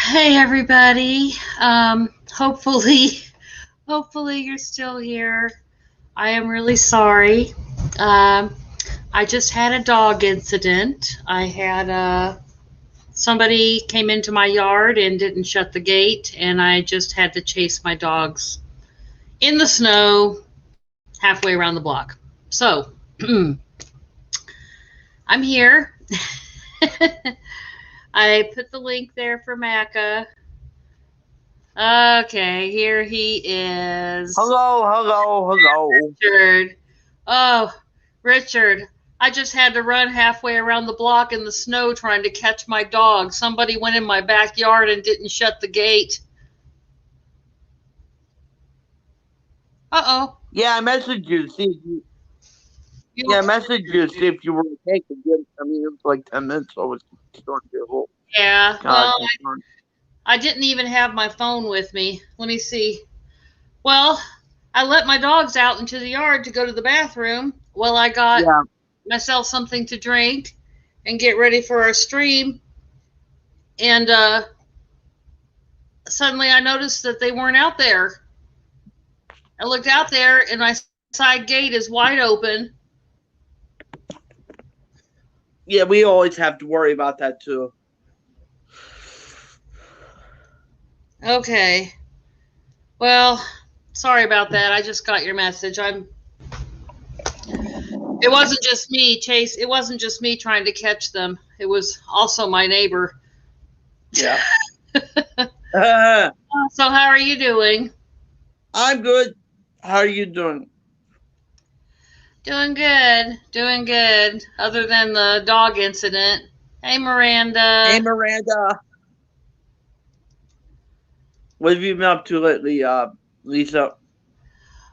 Hey everybody. Hopefully, hopefully you're still here. I am really sorry. Um, I just had a dog incident. I had somebody came into my yard and didn't shut the gate, and I just had to chase my dogs in the snow halfway around the block. So I'm here. I put the link there for Macca. Okay, here he is. Hello. Richard. Oh, Richard. I just had to run halfway around the block in the snow trying to catch my dog. Somebody went in my backyard and didn't shut the gate. Uh-oh. Yeah, I messaged you to see if you. You Yeah, I okay? messaged you to see if you were okay. 'Cause I mean, it was like 10 minutes, so I was starting to get a little Yeah. kind Well, of concerned. I didn't even have my phone with me. Let me see. Well, I let my dogs out into the yard to go to the bathroom while I got Yeah, myself something to drink and get ready for our stream. And suddenly I noticed that they weren't out there. I looked out there and my side gate is wide open. yeah, we always have to worry about that too. Okay. Well, sorry about that. I just got your message. It wasn't just me, Chase. It wasn't just me trying to catch them. It was also my neighbor. Yeah. So how are you doing? I'm good. How are you doing? Doing good. Doing good. Other than the dog incident. Hey Hey, Miranda. Miranda. What have you been up to lately, Lisa?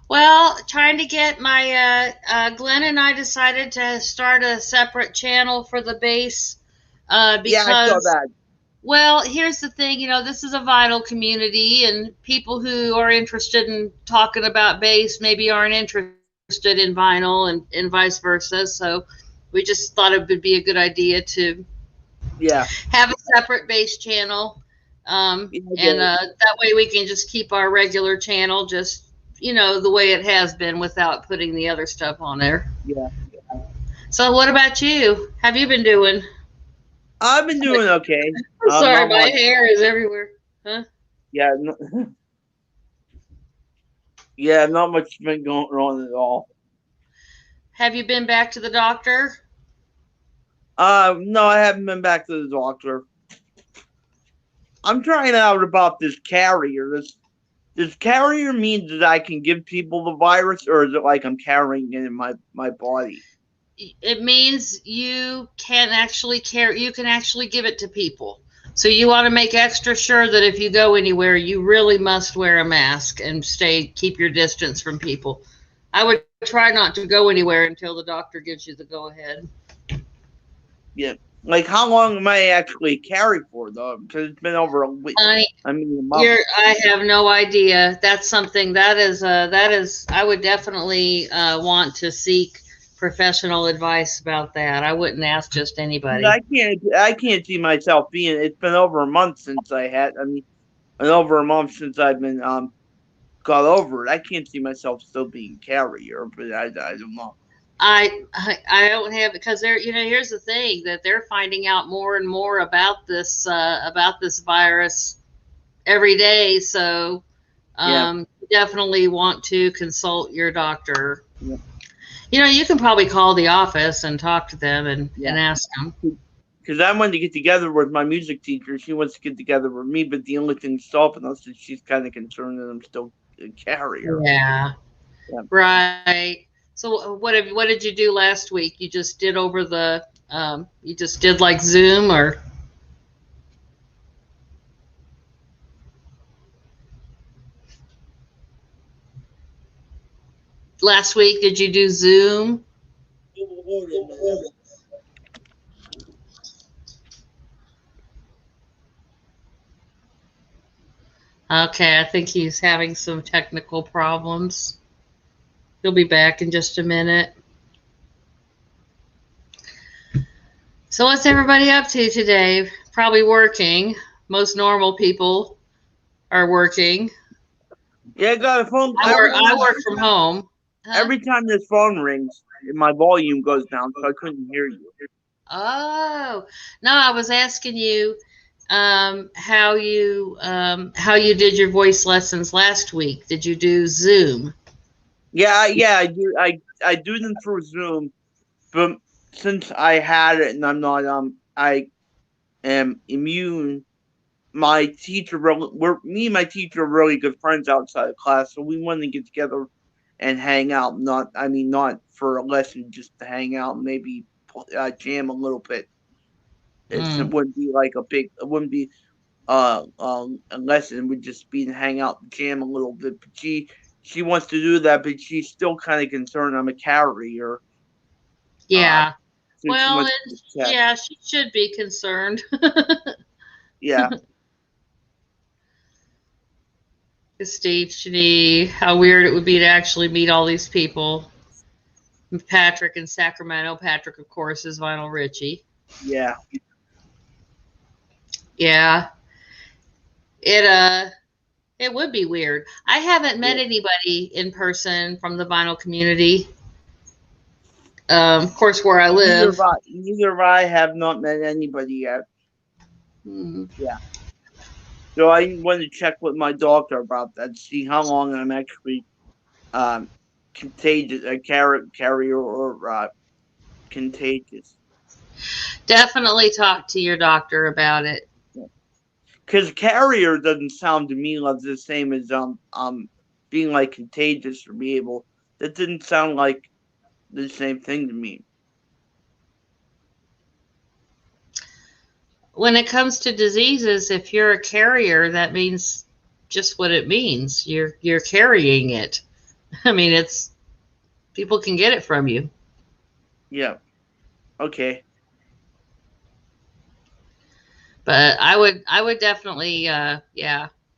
Well, trying to get my Glenn and I decided to start a separate channel for the bass Yeah, I saw because, that. well, here's the thing, this is a vinyl community, and people who are interested in talking about bass maybe aren't interested in vinyl, and vice versa. So we just thought it would be a good idea to Yeah, have a separate bass channel. yeah, I get And it. that way we can just keep our regular channel just, the way it has been without putting the other stuff on there. Yeah, So, what about you? Have you been doing? I've been doing okay. I'm sorry, Not my much. hair is everywhere. Huh? Yeah, yeah, not much been going on at all. Have you been back to the doctor? No, I haven't been back to the doctor. I'm trying out about this carrier. This carrier means that I can give people the virus, or is it like I'm carrying it in my body? It means you can actually care. You can actually give it to people. So you want to make extra sure that if you go anywhere, you really must wear a mask and keep your distance from people. I would try not to go anywhere until the doctor gives you the go ahead. Yeah. Like how long am I actually carry for though? Because it's been over a week. I I mean, a month. I have no idea. That's something that is I would definitely want to seek professional advice about that. I wouldn't ask just 'Cause anybody. I can't see myself being. It's been over a month since I had. I mean, and over a month since I've been got over it. I can't see myself still being carrier, but I don't know. I don't have, because they're, here's the thing, that they're finding out more and more about this virus every day. So Yeah. definitely want to consult your doctor. Yeah. You can probably call the office and talk to them Yeah. and ask them. Because I wanted to get together with my music teacher. She wants to get together with me, but the only thing stopping us is she's kind of concerned that I'm still a carrier. Yeah, Yeah. right. So what did you do last week? You just did over the you just did like Zoom, or last week did you do Zoom? Okay, I think he's having some technical problems. He'll be back in just a minute. So what's everybody up to today? Probably working. most normal people are working. Yeah, I got a phone. I work from home. Huh? Every time this phone rings, my volume goes down, so I couldn't hear you. Oh, no, I was asking you how you did your voice lessons last week. Did you do Zoom? Yeah, I do. I do them through Zoom, but since I had it and I'm not I am immune. My teacher, me and my teacher are really good friends outside of class, so we want to get together and hang out. Not for a lesson, just to hang out and maybe jam a little bit. It Mm. wouldn't be like it wouldn't be a lesson. Would just be to hang out and jam a little bit. But she wants to do that, but she's still kind of concerned I'm a carrier. Yeah. So she Well, wants to check. yeah, she should be concerned. Yeah, Steve Shani, how weird it would be to actually meet all these people. Patrick in Sacramento. Patrick, of course, is Vinyl Richie. yeah. Yeah. It would be weird. I haven't met anybody in person from the vinyl community. Of course, where I live. Neither of I have not met anybody yet. Hmm. Yeah. So I want to check with my doctor about that, see how long I'm actually contagious, a carrier or contagious. Definitely talk to your doctor about it. Because carrier doesn't sound to me like the same as being like contagious or be able. That didn't sound like the same thing to me. When it comes to diseases, if you're a carrier, that means just what it means. You're carrying it. I mean, it's people can get it from you. Yeah. Okay. But I would definitely yeah,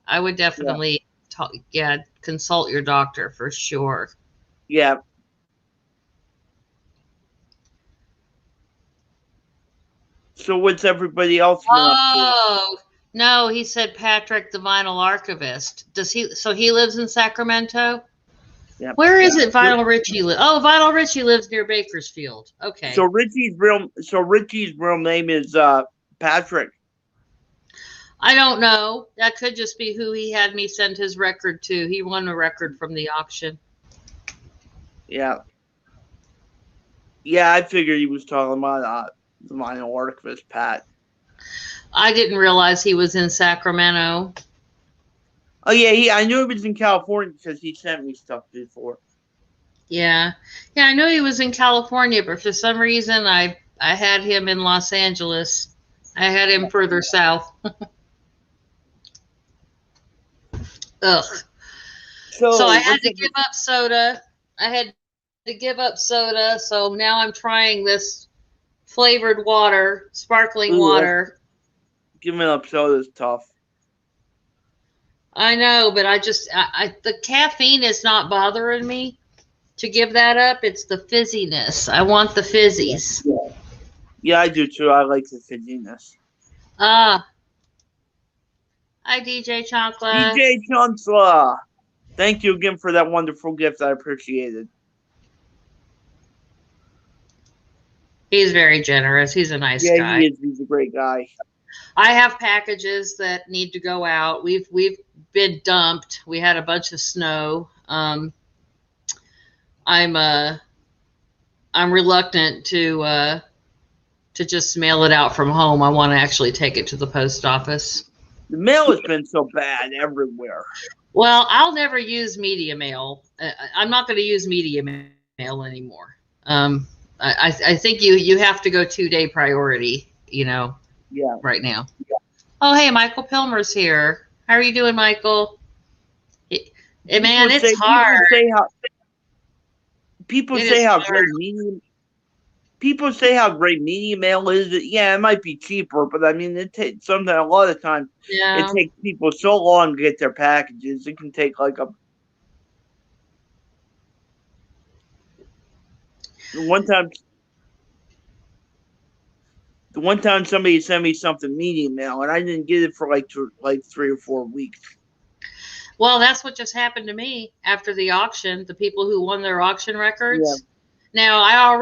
I would Yeah. definitely talk, yeah, consult your doctor for sure. Yeah. So what's everybody else been up to? Oh, no, he said Patrick the vinyl archivist. Does he so he lives in Sacramento? Yeah. Where is it Vinyl Richie live? Oh, Vinyl Richie lives near Bakersfield. So Okay. Richie's real name is Patrick. I don't know. That could just be who he had me send his record to. He won a record from the auction. Yeah. Yeah, I figured he was talking about the vinyl archivist Pat. I didn't realize he was in Sacramento. Oh yeah, I knew he was in California because he sent me stuff before. Yeah. Yeah, I know he was in California, but for some reason I had him in Los Angeles. I had him further south. Ugh. So I had to give up soda. I had to give up soda, so now I'm trying this flavored water, sparkling water. Giving up soda is tough. I know, but the caffeine is not bothering me to give that up. It's the fizziness. I want the fizzies. Yeah, I do too. I like the fizziness. Ah, hi DJ Chancla. DJ Chancellor, thank you again for that wonderful gift. I appreciate it. He's very generous. He's a nice guy. Yeah, he is. He's a great guy. I have packages that need to go out. We've been dumped. We had a bunch of snow. I'm reluctant to just mail it out from home. I want to actually take it to the post office. The mail has been so bad everywhere. Well, I'll never use media mail. I'm not going to use media mail anymore. I think you have to go 2-day priority. Yeah. Right now. Yeah. Oh, hey, Michael Pilmer's here. How are you doing, Michael? Man, it's hard. People say how great medium mail is. Yeah, it might be cheaper, but I mean, it takes a lot of time. Yeah. It takes people so long to get their packages. It can take like The one time somebody sent me something medium now, and I didn't get it for like 3 or 4 weeks. Well, that's what just happened to me after the auction. The people who won their auction records. Yeah. Now, I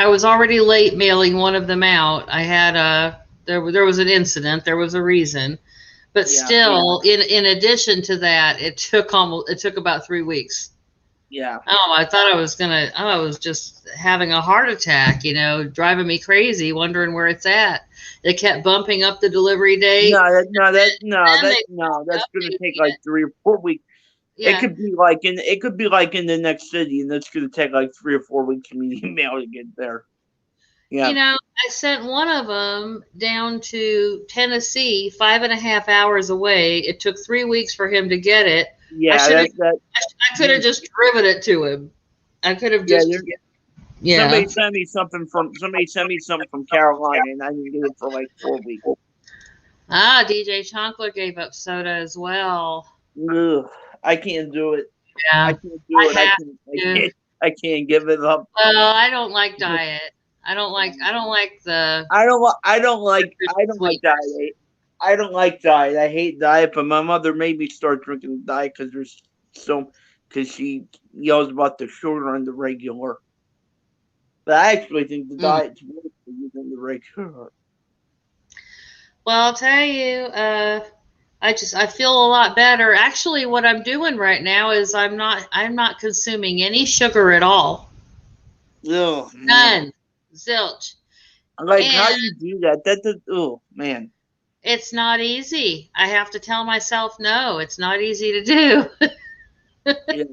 was already late mailing one of them out. I had there was an incident. There was a reason, but still, in addition to that, it took about 3 weeks. Yeah. Oh, I thought I was just having a heart attack, driving me crazy, wondering where it's at. They kept bumping up the delivery date. That's going to take like 3 or 4 weeks. Yeah. It could be like in the next city, and it's going to take like 3 or 4 weeks for me to email to get there. Yeah. I sent one of them down to Tennessee, 5.5 hours away. It took 3 weeks for him to get it. Yeah, I could have just driven it to him. I could have just. Yeah. Somebody sent me something from Carolina, and I didn't get it for like 4 weeks. DJ Chonkler gave up soda as well. Ugh, I can't do it. Yeah, I can't do it. I can't give it up. Well, I don't like diet. I don't like the. I don't like diet. I don't like diet. I hate diet, but my mother made me start drinking diet because she yells about the sugar and the regular. But I actually think the diet's worse for you than the regular. Well, I'll tell you, I feel a lot better. Actually, what I'm doing right now is I'm not consuming any sugar at all. Ugh, none, zilch. Like, how do you do that? Oh man. It's not easy. I have to tell myself no. It's not easy to do. Yeah.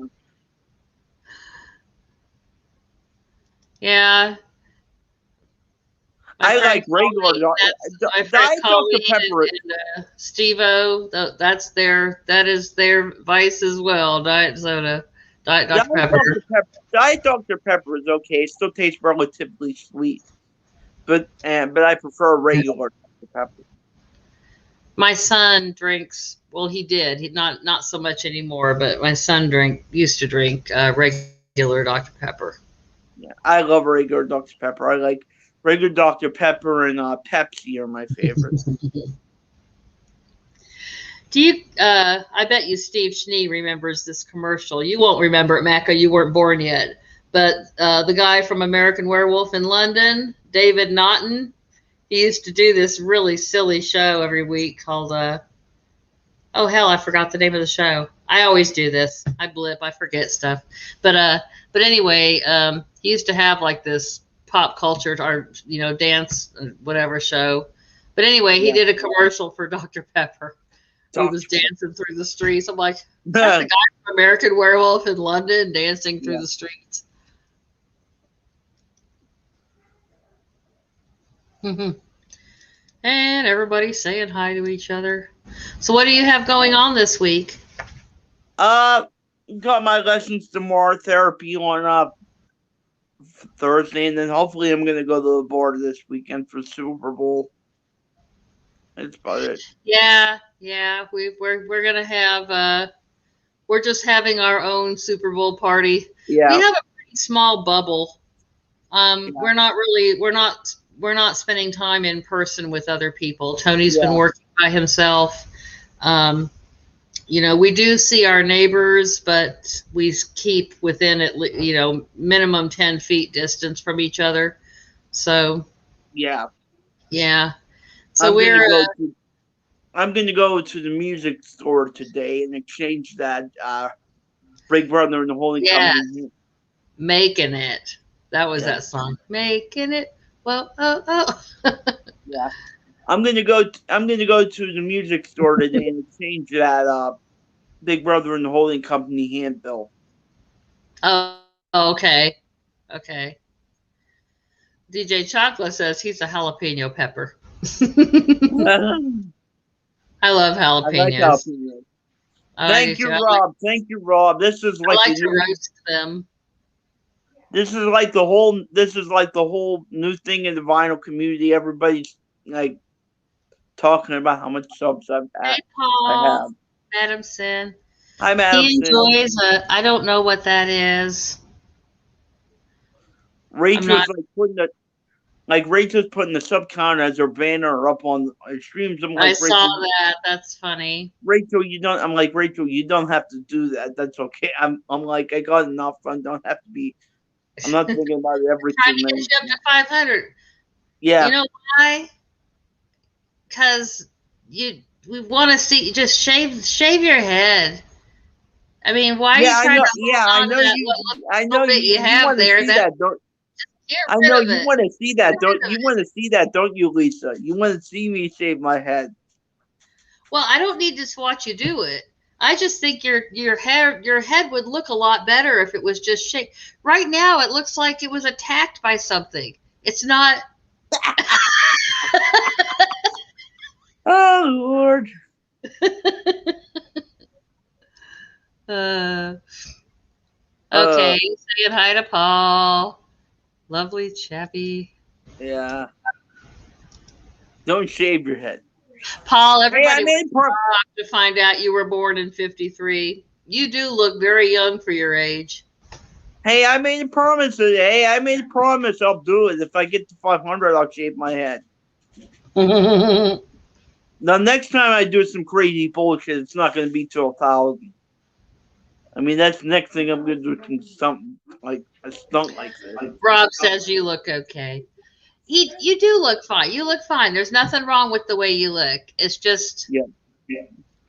Yeah. I like regular Diet Dr. Pepper. Steve-O, that is their vice as well. Diet soda, Diet Dr. Pepper. Diet Dr. Pepper is okay. It still tastes relatively sweet, but I prefer regular Dr. Pepper. My son drinks. Well, he did. He not so much anymore. But my son used to drink regular Dr. Pepper. Yeah, I love regular Dr. Pepper. I like regular Dr. Pepper and Pepsi are my favorites. Do you? I bet you Steve Schnee remembers this commercial. You won't remember it, Macca. You weren't born yet. But the guy from American Werewolf in London, David Naughton. He used to do this really silly show every week called, oh, hell, I forgot the name of the show. I always do this. I blip. I forget stuff. But anyway, he used to have like this pop culture or, dance, whatever show. But anyway, he did a commercial for Dr. Pepper. He was dancing through the streets. I'm like, that's the guy from American Werewolf in London dancing through the streets. And everybody's saying hi to each other. So what do you have going on this week? Got my lessons tomorrow, therapy on Thursday, and then hopefully I'm going to go to the bar this weekend for Super Bowl. That's about it. Yeah. We're going to have we're just having our own Super Bowl party. Yeah. We have a pretty small bubble. We're not spending time in person with other people. Tony's been working by himself. We do see our neighbors, but we keep within minimum 10 feet distance from each other. So yeah. So I'm going to go to the music store today and exchange that Big Brother and the Holy Company. Making it. That was that song. Making it. Well, Yeah, I'm gonna go to the music store today and exchange that Big Brother and the Holding Company handbill. Oh, okay. DJ Chocolate says he's a jalapeno pepper. I love jalapenos. I like jalapenos. Thank you, Rob. Thank you, Rob. This is like I like to roast them. This is like the whole new thing in the vinyl community. Everybody's like talking about how much subs I've had. Hey, Paul. Adamson. Hi, Madison. He enjoys I don't know what that is. Rachel's like like Rachel's putting the sub count as her banner up on streams. I'm like, I saw that. That's funny. Rachel, you don't. I'm like, Rachel, you don't have to do that. That's okay. I'm like, I got enough. I don't have to be. I'm not thinking about it every Trying 2 to get minutes. you up to 500. Yeah. You know why? Because we want to see. Just shave your head. I mean, why are you trying to hold on to that little bit you have want to there? see that, don't Get I rid know of you it. want to see that, Get rid of you it. want to see that, don't you, Lisa? You want to see me shave my head. Well, I don't need to watch you do it. I just think your head would look a lot better if it was just shaved. Right now, it looks like it was attacked by something. It's not. Oh Lord. Okay, saying hi to Paul. Lovely chappy. Yeah. Don't shave your head. Paul, everybody Hey, was shocked to find out you were born in 53. You do look very young for your age. Hey, I made a promise. Hey, I made a promise. I'll do it. If I get to 500, I'll shave my head. Now, next time I do some crazy bullshit, it's not going to be till 1,000. I mean, that's the next thing I'm going to do. Something like a stunt like this. Rob says you look okay. You do look fine. You look fine. There's nothing wrong with the way you look. It's just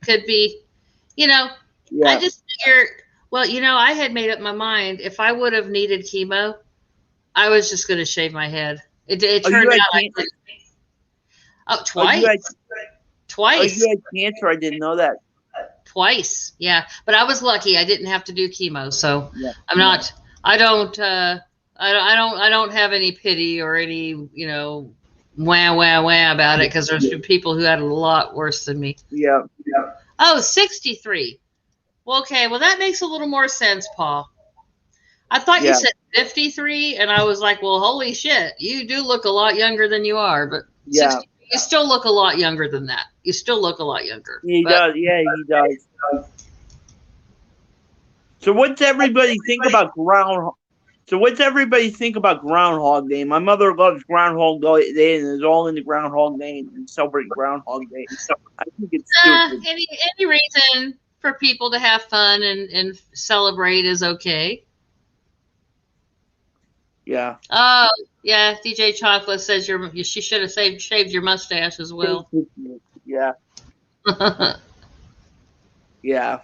could be, I just figured. Well, I had made up my mind. If I would have needed chemo, I was just going to shave my head. It turned out I did. Oh, twice. Twice. Oh, you had cancer. I didn't know that. Twice, yeah. But I was lucky. I didn't have to do chemo, so I'm not. I don't. I don't have any pity or any, wah about it, because there's people who had it a lot worse than me. Yeah. Oh, 63. Well, okay. Well, that makes a little more sense, Paul. I thought you said 53, and I was like, well, holy shit. You do look a lot younger than you are, but 60, you still look a lot younger than that. You still look a lot younger. He does. Yeah, he does. So what's everybody think about Groundhog? So what's everybody think about Groundhog Day? My mother loves Groundhog Day, and it's all in the Groundhog Day and celebrate Groundhog Day. So I think it's stupid. Any reason for people to have fun and celebrate is okay. Yeah. Oh, yeah. DJ Chocolate says she should have shaved your mustache as well. Yeah. Yeah.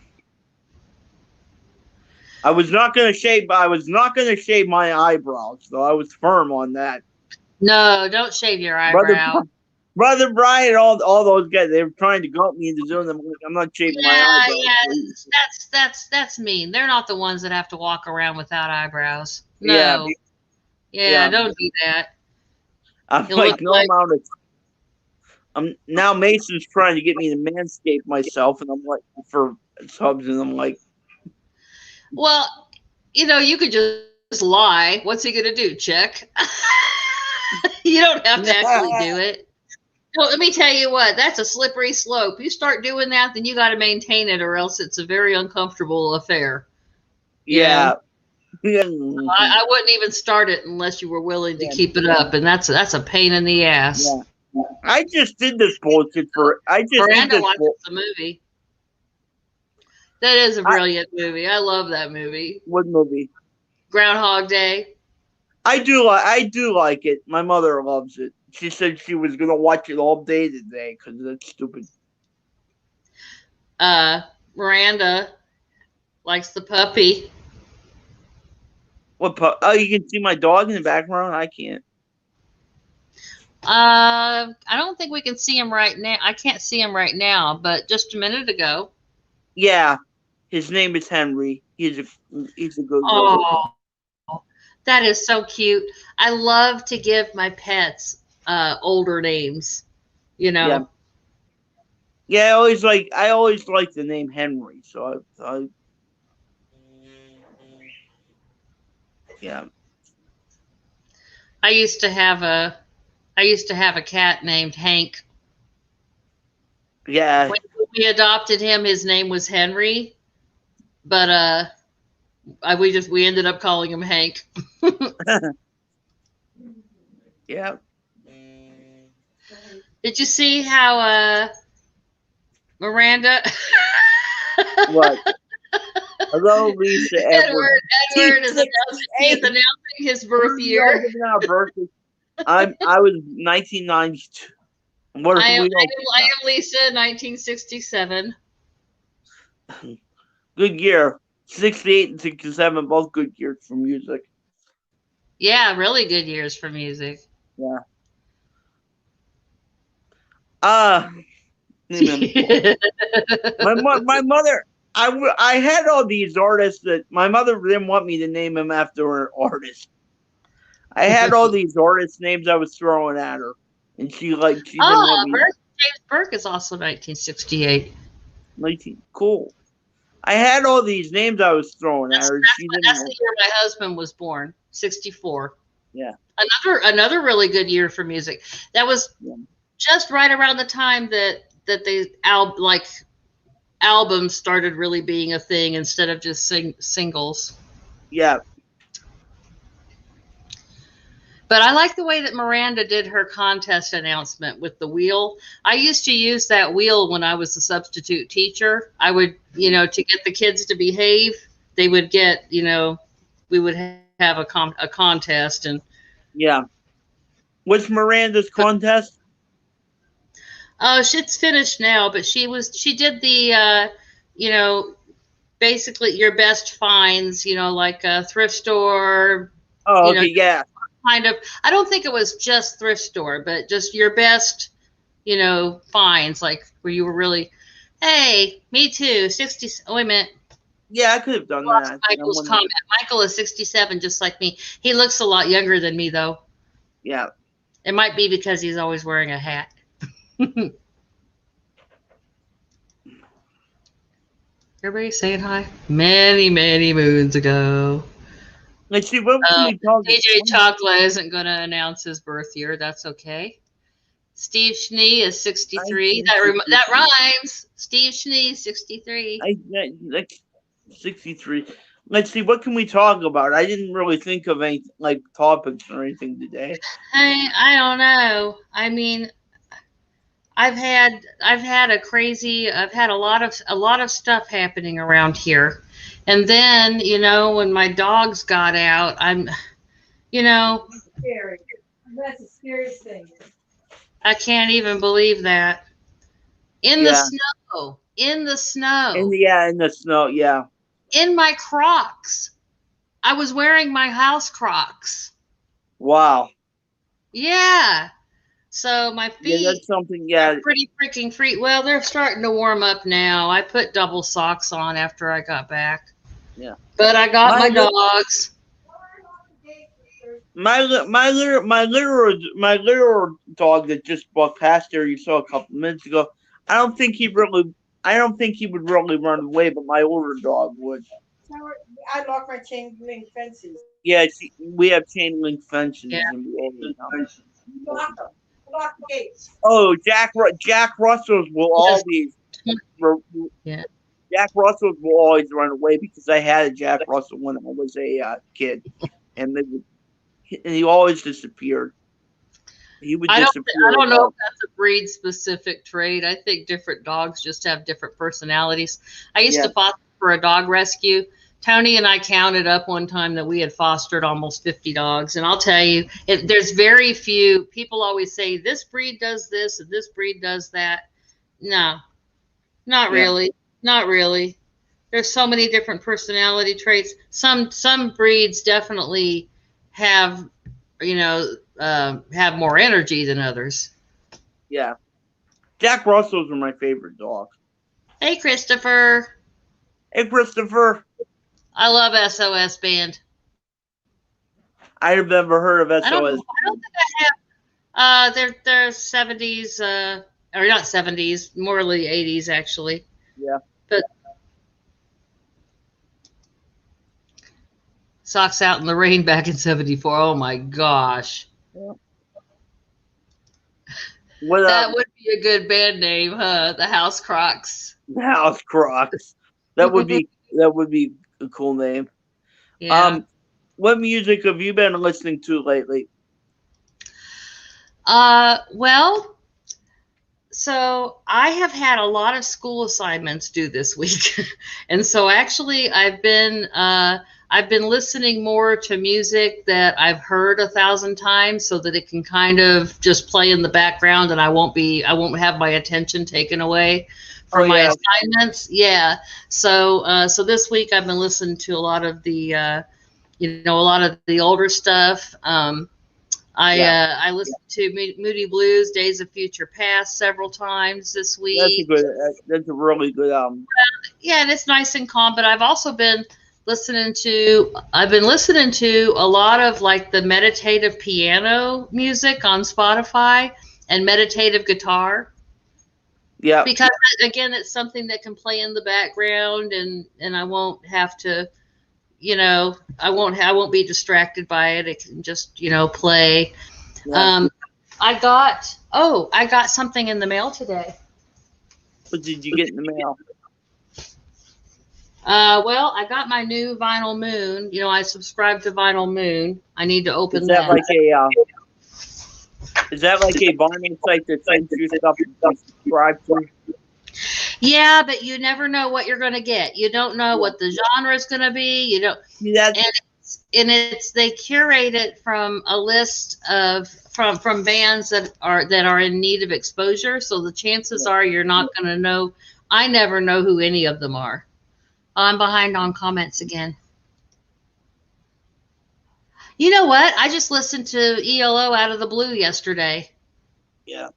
I was not gonna shave my eyebrows, though. I was firm on that. No, don't shave your eyebrow. Brother Brian, all those guys, they were trying to gut me into doing them. I'm not shaving my eyebrows. Yeah, that's mean. They're not the ones that have to walk around without eyebrows. No. Yeah, don't do that. I'm like, no amount of. Now Mason's trying to get me to manscape myself, and I'm like, for subs, and I'm like, well, you could just lie. What's he gonna do? Check. You don't have to actually do it. Well, let me tell you what, that's a slippery slope. You start doing that, then you got to maintain it, or else it's a very uncomfortable affair. Yeah. I wouldn't even start it unless you were willing to keep it up, and that's a pain in the ass. Yeah. I just did this bullshit Miranda watches the movie. That is a brilliant movie. I love that movie. What movie? Groundhog Day. I do like it. My mother loves it. She said she was gonna watch it all day today because that's stupid. Miranda likes the puppy. What? Oh, you can see my dog in the background. I can't. I don't think we can see him right now. I can't see him right now, but just a minute ago. Yeah, his name is Henry. He's a good. Oh, that is so cute. I love to give my pets older names. Yeah. Yeah, I always like the name Henry. So yeah. I used to have a cat named Hank. Yeah. When we adopted him, his name was Henry, but we ended up calling him Hank. Yeah. Did you see how Miranda What? Hello, Lisa Edward. Edward is announcing, he is announcing his birth year. Giving out birthday. I was 1992. What I if am we don't? Lisa, 1967. Good year. 68 and 67, both good years for music. Yeah, really good years for music. Yeah. My mother. I had all these artists that my mother didn't want me to name them after an artist. I had all these artist names I was throwing at her, and she didn't want me. James Burke is also 1968. Cool. I had all these names I was throwing at her. And That's the year my husband was born, 64. Yeah. Another really good year for music. That was just right around the time that the albums started really being a thing instead of just singles. Yeah. But I like the way that Miranda did her contest announcement with the wheel. I used to use that wheel when I was a substitute teacher. I would, to get the kids to behave, they would get, we would have a contest. And yeah. What's Miranda's contest? Oh, it's finished now, but she did the, basically your best finds, like a thrift store. Oh, okay, yeah. Kind of, I don't think it was just thrift store, but just your best, finds, like where you were really, hey, me too, 60. Wait a minute. Yeah, I could have done that. Michael's comment. Michael is 67, just like me. He looks a lot younger than me, though. Yeah. It might be because he's always wearing a hat. Everybody saying hi. Many, many moons ago. Let's see, what can we talk about? DJ Chocolate isn't going to announce his birth year. That's okay. Steve Schnee is 63. That rhymes. Steve Schnee, 63. 63. Let's see, what can we talk about? I didn't really think of any topics or anything today. I don't know. I mean, I've had a lot of stuff happening around here. And then, when my dogs got out, scary. That's the scariest thing. I can't even believe that. In the snow. In the snow. In the snow, yeah. In my Crocs. I was wearing my house Crocs. Wow. Yeah. So my feet that's something, yeah. are pretty freaking free. Well, they're starting to warm up now. I put double socks on after I got back. Yeah. But I got my dogs. My little dog that just walked past there you saw a couple minutes ago. I don't think he would really run away, but my older dog would. I lock my chain link fences. Yeah, we have chain link fences. Yeah. Lock them. Lock the gates. Oh, Jack Russells will always. Yeah. Jack Russells will always run away because I had a Jack Russell when I was a kid, and he always disappeared. He would disappear. I don't know if that's a breed specific trait. I think different dogs just have different personalities. I used to foster for a dog rescue. Tony and I counted up one time that we had fostered almost 50 dogs. And I'll tell you, there's very few. People always say this breed does this and this breed does that. No, not really. Not really. There's so many different personality traits. Some breeds definitely have, have more energy than others. Yeah. Jack Russells are my favorite dogs. Hey, Christopher. Hey, Christopher. I love SOS Band. I've never heard of SOS. I don't think I have. They're 70s, or not 70s, more the 80s actually. Yeah. But Socks Out in the Rain back in 74. Oh my gosh. Yeah. That would be a good band name, huh? The House Crocs. The House Crocs. That would be a cool name. Yeah. What music have you been listening to lately? Well, so I have had a lot of school assignments due this week, and so actually I've been listening more to music that I've heard 1,000 times, so that it can kind of just play in the background, and I won't have my attention taken away Oh from my yeah, assignments. Yeah. So this week I've been listening to a lot of the a lot of the older stuff. yeah. I listened to Moody Blues, Days of Future Past several times this That's a week. good. That's a really good. Yeah, and it's nice and calm. But I've also been I've been listening to a lot of like the meditative piano music on Spotify and meditative guitar, Yeah. because again, it's something that can play in the background, and I won't have to, I won't be distracted by it. It can just, play. Yeah. Um, I got something in the mail today. What did you get in the mail? Well, I got my new Vinyl Moon. I subscribe to Vinyl Moon. I need to open Is that that. like a? Is that like a vinyl site that sends you stuff to subscribe to? Yeah, but you never know what you're going to get. You don't know what the genre is going to be. You don't, Yeah. and it's they curate it from a list of from bands that are in need of exposure. So the chances are you're not going to know. I never know who any of them are. I'm behind on comments again. You know what? I just listened to ELO out of the blue yesterday. Yeah.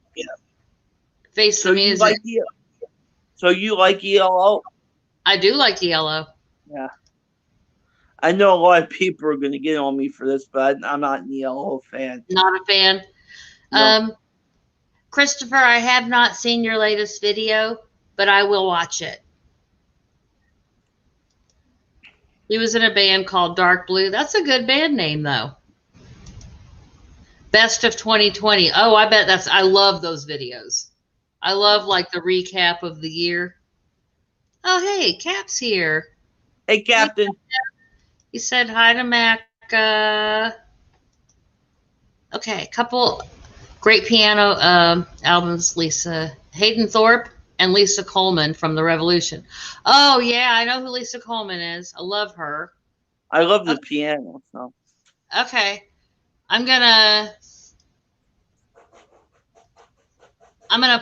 Face So the you music. like So you like ELO? I do like ELO. Yeah. I know a lot of people are going to get on me for this, but I'm not an ELO fan. Not a fan. No. Christopher, I have not seen your latest video, but I will watch it. He was in a band called Dark Blue. That's a good band name, though. Best of 2020. Oh, I love those videos. I love like the recap of the year. Oh, hey, Cap's here. Hey, Captain. He said hi to Macca. Okay, a couple great piano albums, Lisa Hayden Thorpe and Lisa Coleman from The Revolution. Oh, yeah, I know who Lisa Coleman is. I love her. I love the piano. So. Okay. I'm gonna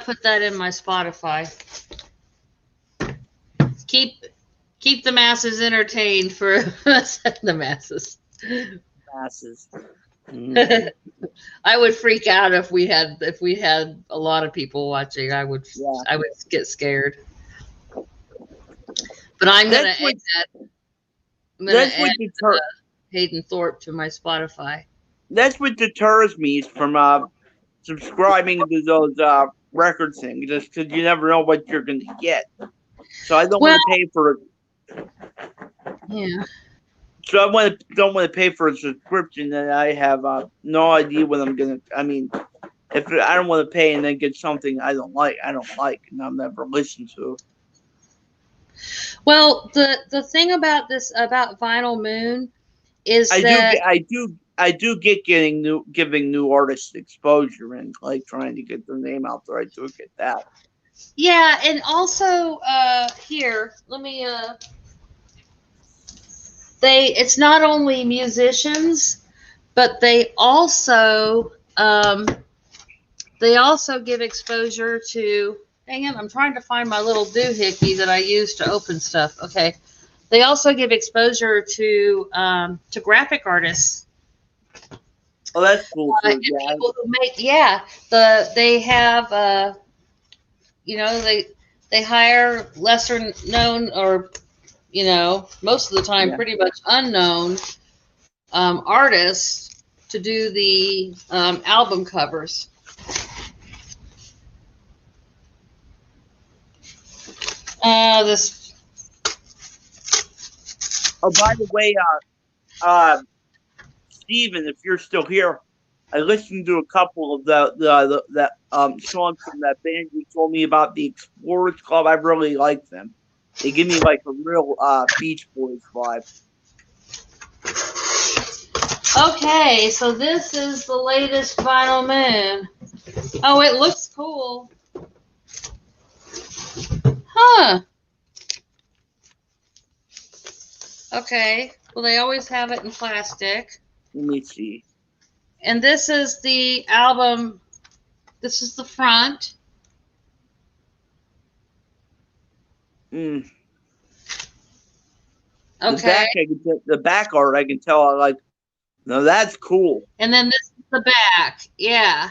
put that in my Spotify. Keep the masses entertained for the masses. Masses. I would freak out if we had a lot of people watching. I would get scared. But I'm gonna add Hayden Thorpe to my Spotify. That's what deters me from subscribing to those record things, just because you never know what you're going to get. So I don't want to pay for it. Yeah. So I don't want to pay for a subscription that I have no idea what I'm gonna. I mean, if I don't want to pay and then get something I don't like, and I'll never listen to. Well, the thing about Vinyl Moon is I do get giving new artists exposure and like trying to get their name out there. I do get that. Yeah, and also here, let me it's not only musicians, but they also give exposure to. Hang on, I'm trying to find my little doohickey that I use to open stuff. Okay, they also give exposure to graphic artists. Oh, that's cool. People who make they have they hire lesser known or most of the time pretty much unknown artists to do the album covers. This. Oh, by the way, Steven, if you're still here, I listened to a couple of the songs from that band you told me about, the Explorers Club. I really like them. They give me like a real Beach Boys vibe. Okay, so this is the latest Vinyl Moon. Oh, it looks cool. Huh. Okay. Well, they always have it in plastic. Let me see. And this is the album. This is the front. Mm. Okay. The back art, I can tell. I like. No, that's cool. And then this is the back. Yeah.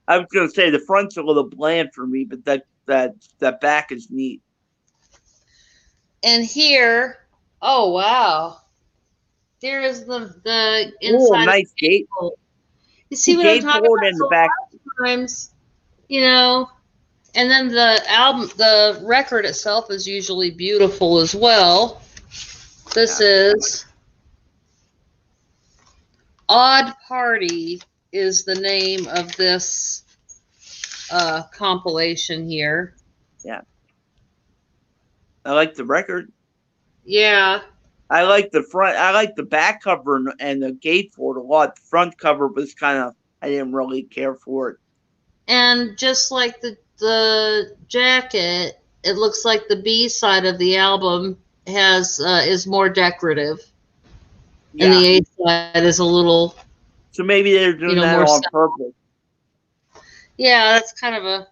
I was gonna say the front's a little bland for me, but that back is neat. And here, oh wow, there is the Oh, inside. nice gate. You see what I'm talking about? In the back. Sometimes, you know, and then the record itself is usually beautiful as well. This is Odd Party is the name of this compilation here. Yeah. I like the record. Yeah. I like the front. I like the back cover and the gatefold a lot. The front cover was kind of, I didn't really care for it. And just like the jacket, it looks like the B side of the album has is more decorative, and the A side is a little. So maybe they're doing that on purpose. Yeah, that's kind of a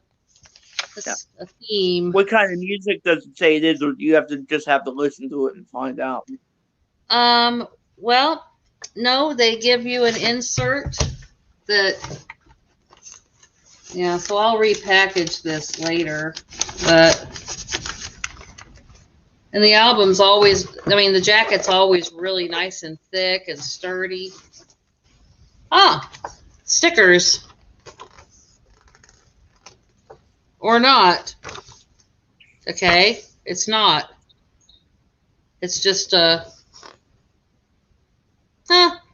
theme. What kind of music does it say it is, or do you have to listen to it and find out? Well, no, they give you an insert that. Yeah, so I'll repackage this later, but. And the album's always, I mean, the jacket's always really nice and thick and sturdy. Ah, stickers. Or not. Okay, it's not. It's just I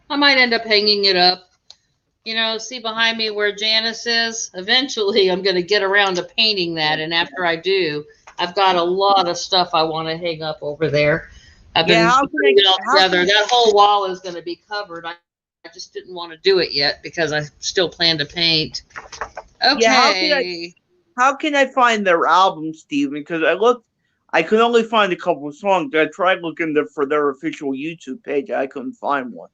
might end up hanging it up. You know, see behind me where Janice is? Eventually I'm going to get around to painting that, and after I do, I've got a lot of stuff I want to hang up over there. I've been putting it all together. That whole wall is going to be covered. I just didn't want to do it yet because I still plan to paint. Okay. Yeah, how can I find their album, Steven? Because I could only find a couple of songs. I tried looking for their official YouTube page. I couldn't find one.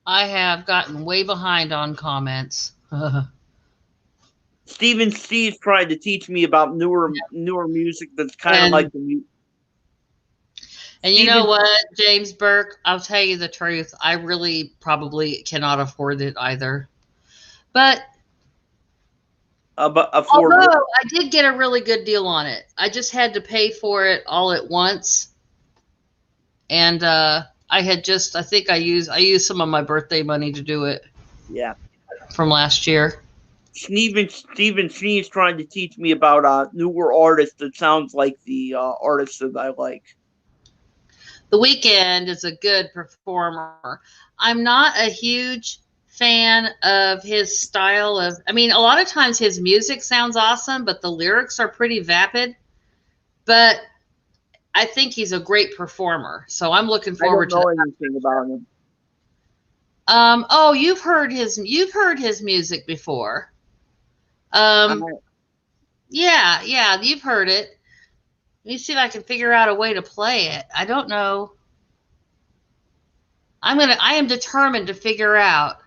I have gotten way behind on comments. Steve's trying to teach me about newer music that's kind of like the music. And you know what, James Burke? I'll tell you the truth. I really probably cannot afford it either. But although I did get a really good deal on it, I just had to pay for it all at once. And I think I used some of my birthday money to do it. Yeah. From last year. Steven Sneed's trying to teach me about newer artists that sounds like the artists that I like. The Weeknd is a good performer. I'm not a huge fan of his style of. I mean, a lot of times his music sounds awesome, but the lyrics are pretty vapid. But I think he's a great performer, so I'm looking forward to. I don't know anything about him. Oh, you've heard his music before. Yeah, you've heard it. Let me see if I can figure out a way to play it. I don't know. I am determined to figure out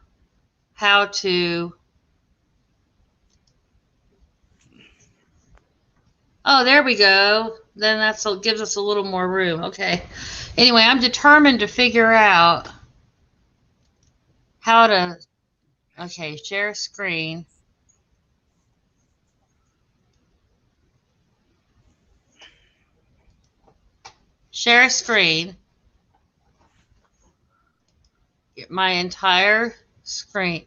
how to. Oh, there we go. Then gives us a little more room. Okay. Anyway, I'm determined to figure out how to. Okay, share screen. Share screen. My entire screen.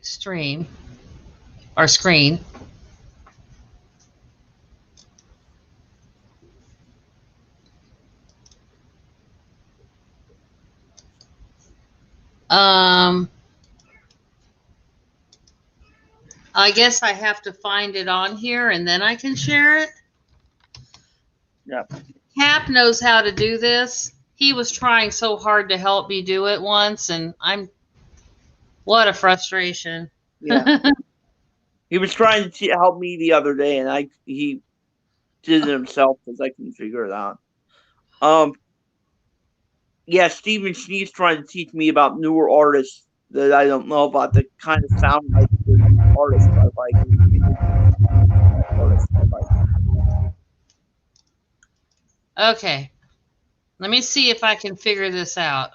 I guess I have to find it on here and then I can share it. Yep. Cap knows how to do this. he was trying so hard to help me do it once, and what a frustration. Yeah. He was trying to help me the other day, and he did it himself because I couldn't figure it out. Yeah, Stephen Schnee's trying to teach me about newer artists that I don't know about that kind of sound like the artists I like. Okay. Let me see if I can figure this out.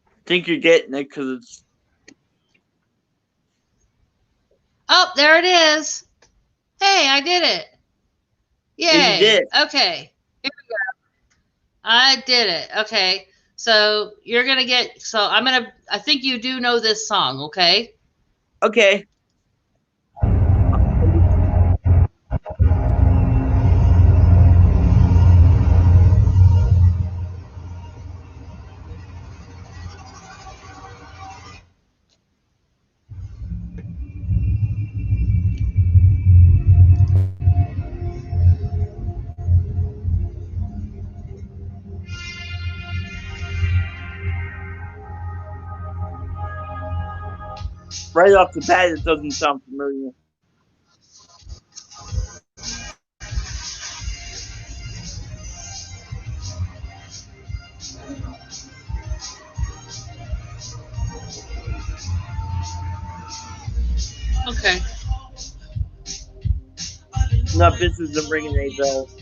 I think you're getting it because it's. Oh, there it is. Hey, I did it. Yay. Yeah, you did. Okay. Here we go. I did it. Okay. So you're going to get, I think you do know this song, okay? Okay. Right off the bat, it doesn't sound familiar. Okay. No, this isn't ringing any bells.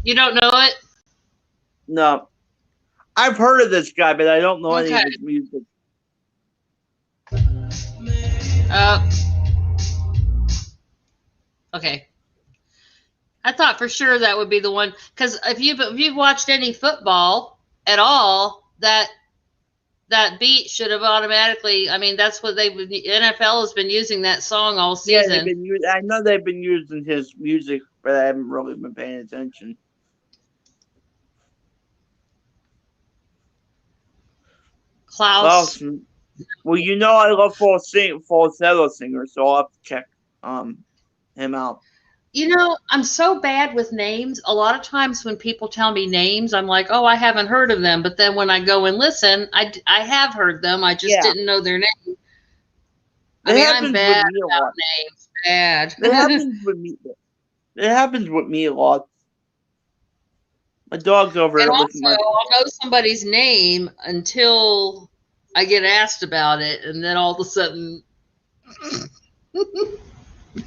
You don't know it? No. I've heard of this guy, but I don't know any of Okay. his music. Okay. I thought for sure that would be the one, because if you've watched any football at all, that beat should have automatically. I mean, that's what NFL has been using that song all Yeah, season. I know they've been using his music, but I haven't really been paying attention. Klaus. Well, you know I love falsetto singers, so I'll have to check him out. You know, I'm so bad with names. A lot of times when people tell me names, I'm like, oh, I haven't heard of them. But then when I go and listen, I have heard them. I just didn't know their name. I mean, I'm bad about names. Bad. It happens with me. It happens with me a lot. My dog's over And there. also, I'll know somebody's name until I get asked about it, and then all of a sudden,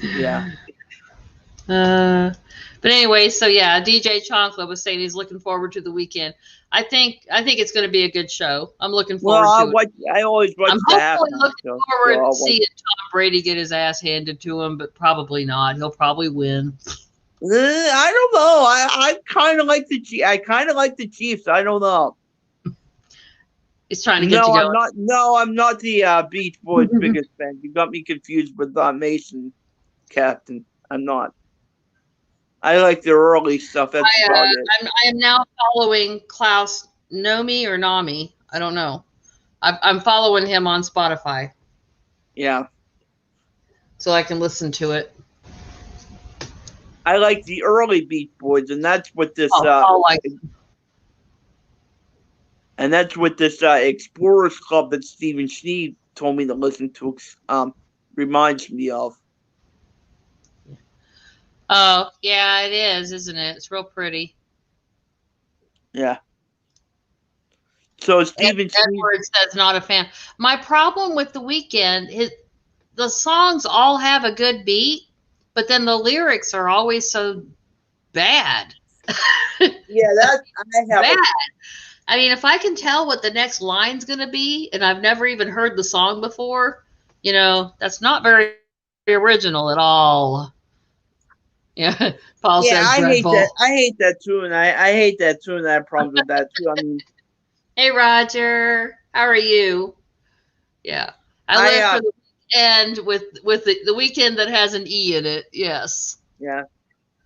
yeah. But anyway, so yeah, DJ Chonkla was saying he's looking forward to the weekend. I think it's going to be a good show. I'm looking forward to it. I always watch I'm the hopefully halftime looking forward to seeing Tom Brady get his ass handed to him, but probably not. He'll probably win. I don't know. I kind of like the Chiefs. I kind of like the Chiefs. I don't know. He's trying to get you going. I'm not the Beach Boys biggest fan. You got me confused with Mason Captain. I'm not. I like their early stuff. That's about it. I am now following Klaus Nomi or Nami. I don't know. I'm following him on Spotify. Yeah. So I can listen to it. I like the early Beach Boys, and that's what this. And that's what this Explorers Club that Stephen Schnee told me to listen to reminds me of. Oh, yeah, it is, isn't it? It's real pretty. Yeah. So Stephen Edward says not a fan. My problem with The Weeknd, the songs all have a good beat, but then the lyrics are always so bad. Yeah, I have bad. I mean, if I can tell what the next line's going to be, and I've never even heard the song before, that's not very original at all. Yeah, Paul says dreadful. I hate that too, and I hate that too, and I have problems with that too. I mean, hey Roger, how are you? Yeah, I live for the weekend with the weekend that has an E in it. Yes. Yeah,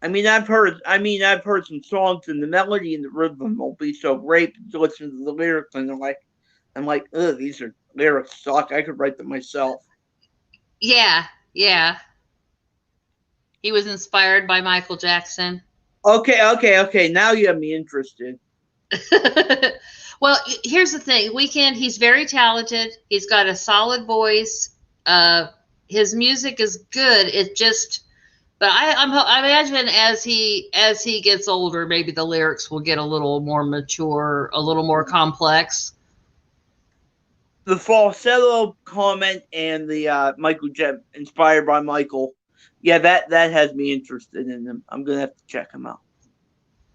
I mean I've heard some songs, and the melody and the rhythm will be so great. To listen to the lyrics, and I'm like, ugh, these are lyrics suck. I could write them myself. Yeah, yeah. He was inspired by Michael Jackson. Okay. Now you have me interested. Well, here's the thing. Weekend, he's very talented. He's got a solid voice. His music is good. It just, but I imagine as he gets older, maybe the lyrics will get a little more mature, a little more complex. The falsetto comment and the Michael Jet inspired by Michael. Yeah, that has me interested in them. I'm gonna have to check them out.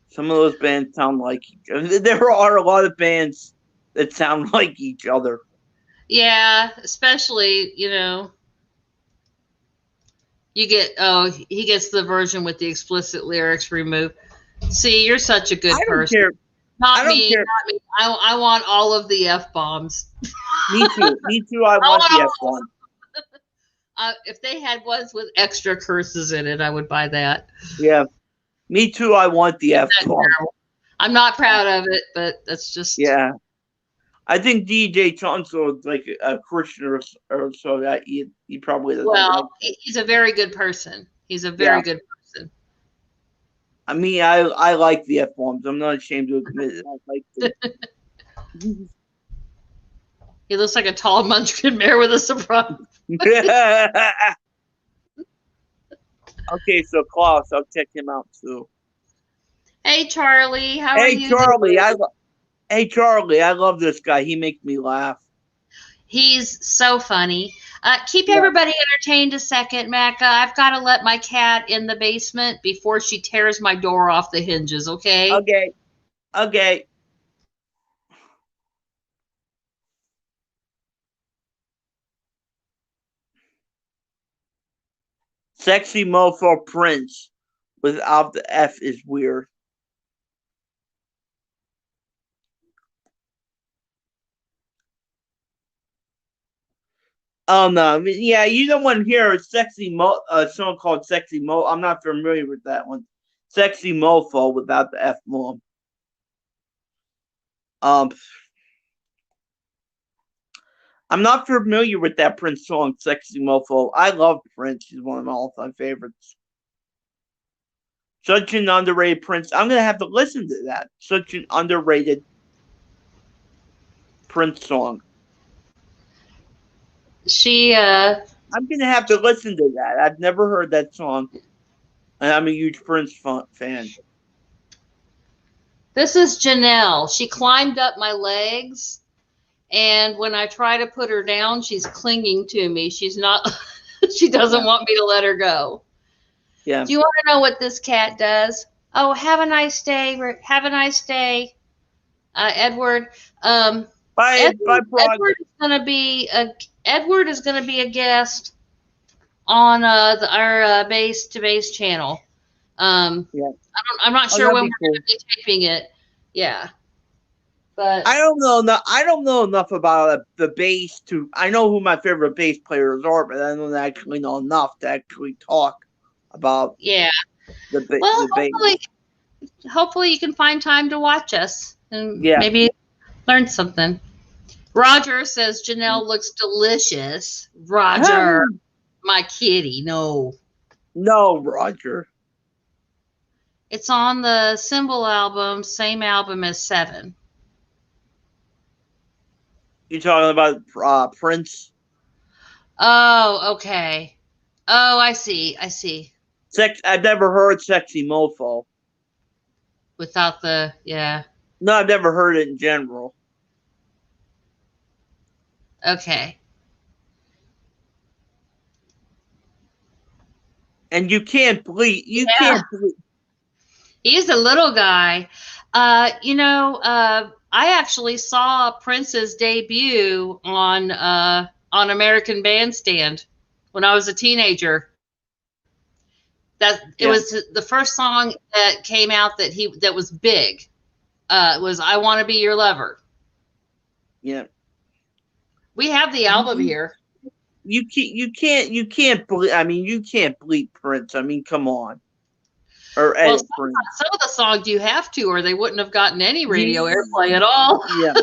Some of those bands sound like each other. There are a lot of bands that sound like each other. Yeah, especially he gets the version with the explicit lyrics removed. See, you're such a good I don't person. care. Not I don't me, care. not me. I want all of the F bombs. Me too. Me too. I want the F one. If they had ones with extra curses in it, I would buy that. Yeah. Me too. I want the F one. I'm not proud of it, but that's just. Yeah. I think DJ Chonso is like a Christian or so that he probably doesn't like. Well, he's a very good person. He's a very good person. I mean, I like the F bombs. I'm not ashamed to admit it. I like them. He looks like a tall Munchkin bear with a surprise. Okay, so Klaus, I'll check him out too. Hey, Charlie, how are you? Hey, Charlie, I love this guy. He makes me laugh. He's so funny. Keep everybody entertained a second, Macca. I've got to let my cat in the basement before she tears my door off the hinges, okay? Okay. Sexy mofo Prince without the F is weird. Oh no! I mean, yeah, you don't want to hear a song called "Sexy Mo." I'm not familiar with that one. "Sexy Mofo" without the F mom. I'm not familiar with that Prince song, "Sexy Mofo." I love Prince. He's one of my all-time favorites. Such an underrated Prince. I'm gonna have to listen to that. Such an underrated Prince song. I'm gonna have to listen to that. I've never heard that song, and I'm a huge Prince fan. This is Janelle. She climbed up my legs, and when I try to put her down, she's clinging to me. She's not. She doesn't want me to let her go. Yeah. Do you want to know what this cat does? Oh, have a nice day. Have a nice day, Edward. Bye, Edward is gonna be a guest on our base to base channel. I'm not sure when we're going to be taping it. Yeah, but I don't know enough about the bass to. I know who my favorite bass players are, but I don't actually know enough to actually talk about. Yeah. The bass. Hopefully you can find time to watch us and maybe learn something. Roger says Janelle looks delicious. Roger, my kitty. No, Roger. It's on the Symbol album, same album as Seven. You're talking about Prince? Oh, okay. Oh, I see. I've never heard "Sexy Mofo." Without the, yeah. No, I've never heard it in general. Okay. And you can't bleed. Can't bleed. He's a little guy. I actually saw Prince's debut on American Bandstand when I was a teenager. It was the first song that came out that was big. Was "I Want to Be Your Lover." Yeah. We have the album here. You can't bleed. I mean, you can't bleed Prince. I mean, come on. Or well, some of the songs you have to, or they wouldn't have gotten any radio airplay at all. Yeah.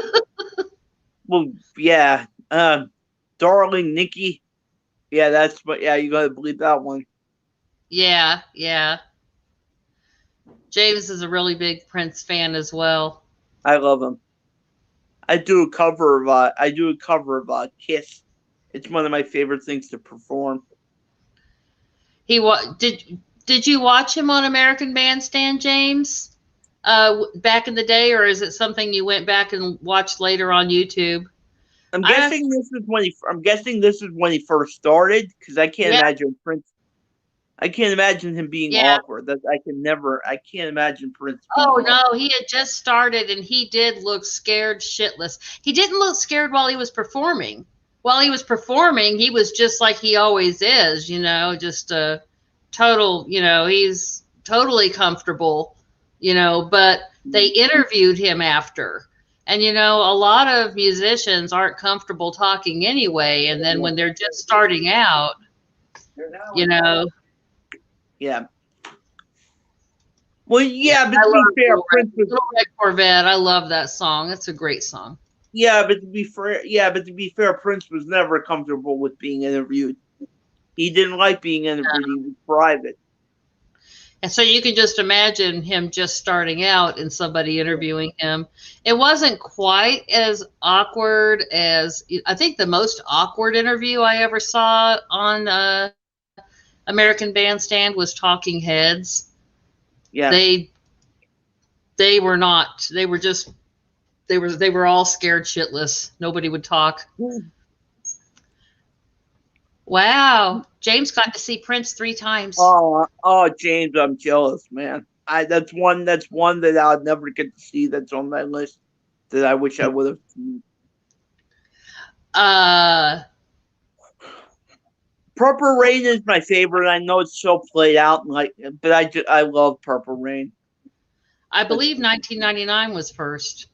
Well, yeah. Darling Nikki. Yeah, that's what. Yeah, you gotta believe that one. Yeah, yeah. James is a really big Prince fan as well. I love him. I do a cover of Kiss. It's one of my favorite things to perform. Did you watch him on American Bandstand, James? Back in the day, or is it something you went back and watched later on YouTube? I'm guessing this is when he first started because I can't Yeah, imagine Prince. I can't imagine him being yeah. awkward. I can't imagine Prince being Oh awkward. no, he had just started and he did look scared shitless. He didn't look scared while he was performing. While he was performing, he was just like he always is, just a total, he's totally comfortable, but they interviewed him after. And a lot of musicians aren't comfortable talking anyway, and then when they're just starting out, you know, Yeah. Well, yeah, but I to be love fair, Prince was. Little Red Corvette. I love that song. It's a great song. Yeah, but to be fair, Prince was never comfortable with being interviewed. He didn't like being interviewed. He was private. And so you can just imagine him just starting out and somebody interviewing him. It wasn't quite as awkward as I think the most awkward interview I ever saw on American Bandstand was Talking Heads. Yeah. They were not. They were just. They were all scared shitless. Nobody would talk. Wow, James got to see Prince 3 times. Oh, James, I'm jealous, man. That's one that I'll never get to see. That's on my list that I wish I would have seen. Purple Rain is my favorite. I know it's so played out, but I love Purple Rain. I believe 1999 was first.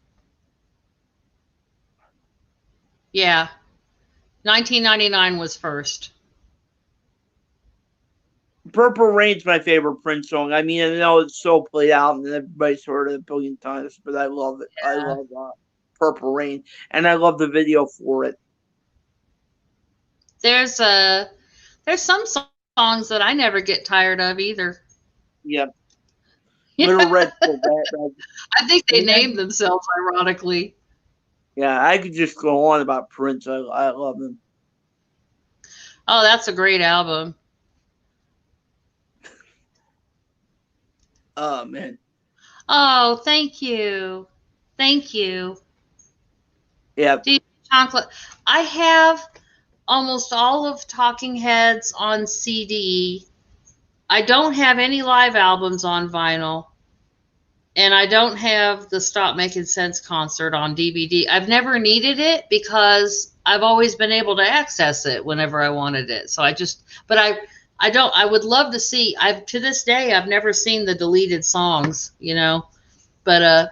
Yeah, 1999 was first. Purple Rain's my favorite Prince song. I mean, I know it's so played out and everybody's heard it a billion times, but I love it. Yeah. I love Purple Rain, and I love the video for it. There's some songs that I never get tired of either. Yep. Little Red Corvette. I think they named themselves ironically. Yeah, I could just go on about Prince. I love him. Oh, that's a great album. Oh, man. Oh, thank you. Thank you. Yeah. Chocolate. I have almost all of Talking Heads on CD. I don't have any live albums on vinyl. And I don't have the Stop Making Sense concert on DVD. I've never needed it because I've always been able to access it whenever I wanted it. So I would love to see. To this day I've never seen the deleted songs, But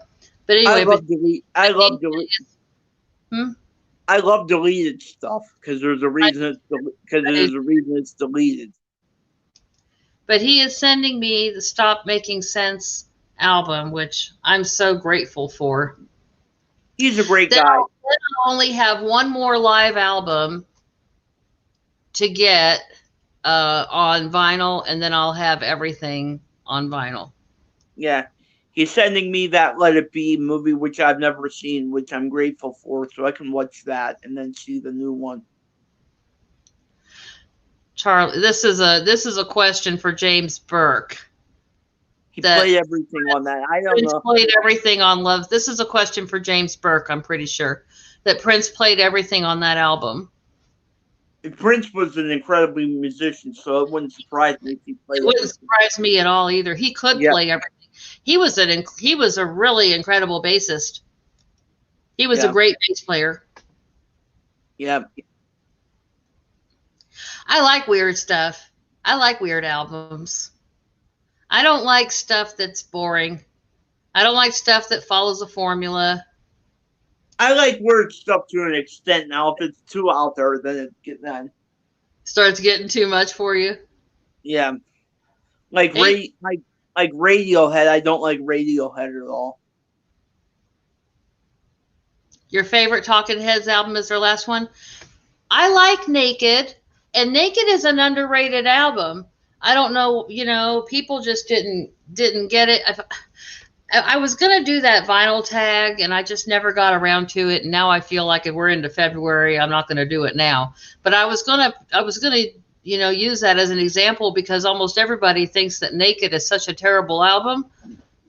anyway, I love deleted stuff because there's a reason it's deleted. But he is sending me the Stop Making Sense album, which I'm so grateful for. He's a great guy. I'll only have one more live album to get on vinyl, and then I'll have everything on vinyl. Yeah. He's sending me that Let It Be movie, which I've never seen, which I'm grateful for, so I can watch that and then see the new one. Charlie, this is a question for James Burke. He played everything on that. I don't know. Played everything on Love. This is a question for James Burke, I'm pretty sure. That Prince played everything on that album. Prince was an incredible musician, so it wouldn't surprise me if he played. It wouldn't surprise me at all either. He could play everything. He was a really incredible bassist. He was a great bass player. Yeah. I like weird stuff. I like weird albums. I don't like stuff that's boring. I don't like stuff that follows a formula. I like weird stuff to an extent. Now, if it's too out there, then it starts getting too much for you. Yeah, like Radiohead. I don't like Radiohead at all. Your favorite Talking Heads album is their last one? I like Naked, and Naked is an underrated album. I don't know, people just didn't get it. I was gonna do that vinyl tag, and I just never got around to it. And now I feel like if we're into February, I'm not gonna do it now. But I was gonna, use that as an example because almost everybody thinks that Naked is such a terrible album,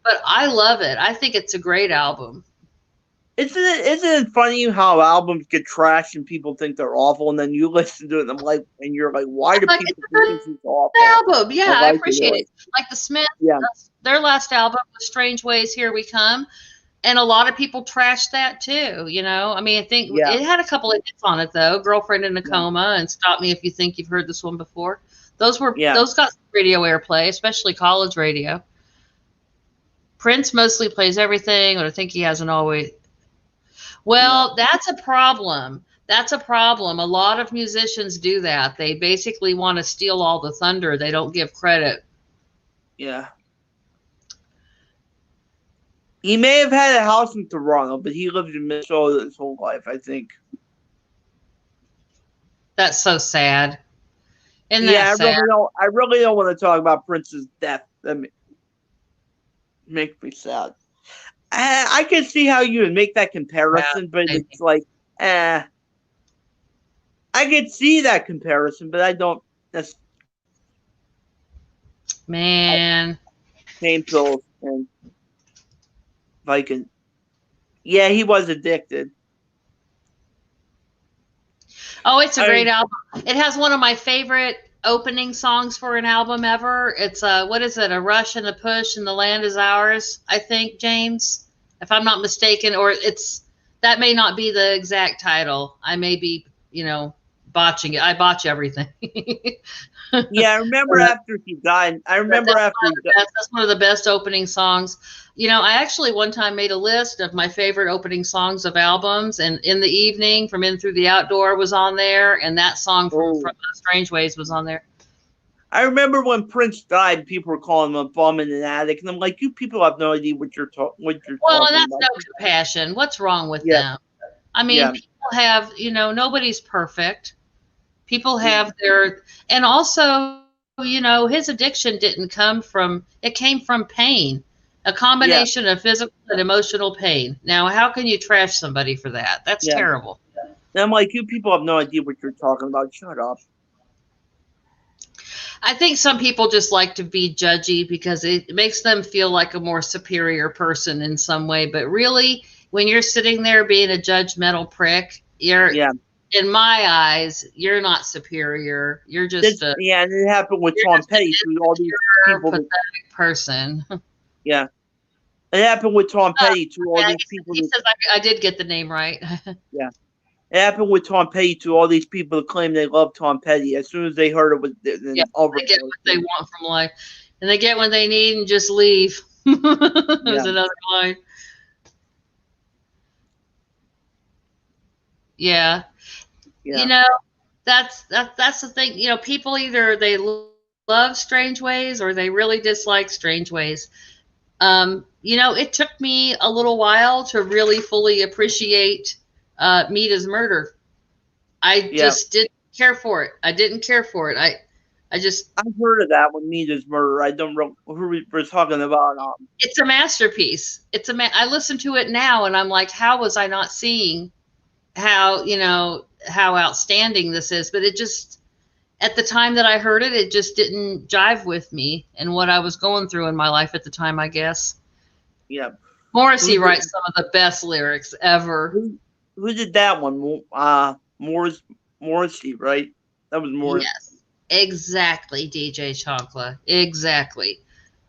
but I love it. I think it's a great album. Isn't it funny how albums get trashed and people think they're awful, and then you listen to it and you're like, why do Like, people it's a think this is awful? album. Yeah, I like appreciate really. it. Like the Smiths, Yeah. their last album was Strange Ways, Here We Come. And a lot of people trashed that too, I mean, I think Yeah. it had a couple of hits on it though. Girlfriend in a Yeah. Coma and Stop Me If You Think You've Heard This One Before. Those Yeah. got radio airplay, especially college radio. Prince mostly plays everything, but I think he hasn't always. Well, that's a problem. That's a problem. A lot of musicians do that. They basically want to steal all the thunder. They don't give credit. Yeah. He may have had a house in Toronto, but he lived in Minnesota his whole life, I think. That's so sad. Isn't Yeah, that sad? I really don't want to talk about Prince's death. That makes me sad. I can see how you would make that comparison, but it's like, I could see that comparison, but I don't. That's Man. Same pills and Viking. Yeah, he was addicted. Oh, it's a great album. It has one of my favorite opening songs for an album ever. It's what is it? A Rush and a Push and the Land Is Ours, I think, James, if I'm not mistaken, or that may not be the exact title. I may be, botching it. I botch everything. Yeah, I remember after he died. That's one of the best opening songs. I actually one time made a list of my favorite opening songs of albums, and In the Evening from In Through the Outdoor was on there, and that song from Strange Ways was on there. I remember when Prince died, people were calling him a bum in an attic, and I'm like, you people have no idea what you're talking about. Well, that's no compassion. What's wrong with them? I mean, people have, nobody's perfect. People have and also, his addiction didn't come from, it came from pain, a combination of physical and emotional pain. Now, how can you trash somebody for that? That's terrible. And I'm like, you people have no idea what you're talking about. Shut up. I think some people just like to be judgy because it makes them feel like a more superior person in some way. But really, when you're sitting there being a judgmental prick, in my eyes, you're not superior. You're just and it happened with Tom Petty to all these people. Pathetic person. Yeah, it happened with Tom Petty to all these people. He says I did get the name right. Yeah, it happened with Tom Petty to all these people that claim they love Tom Petty. As soon as they heard it, they get what they want from life, and they get what they need and just leave. There's another line. Yeah. That's the thing. People either they love Strange Ways or they really dislike Strange Ways. It took me a little while to really fully appreciate Meat is Murder. I just didn't care for it. I didn't care for it. I've heard of that one, Meat is Murder. I don't know who we're talking about. It's a masterpiece. I listen to it now and I'm like, how was I not seeing how outstanding this is? But it just, at the time that I heard it, it just didn't jive with me and what I was going through in my life at the time, I guess. Yeah. Morrissey writes some of the best lyrics ever. Who did that one? Morrissey, right? That was Morrissey. Yes, exactly, DJ Chancla. Exactly.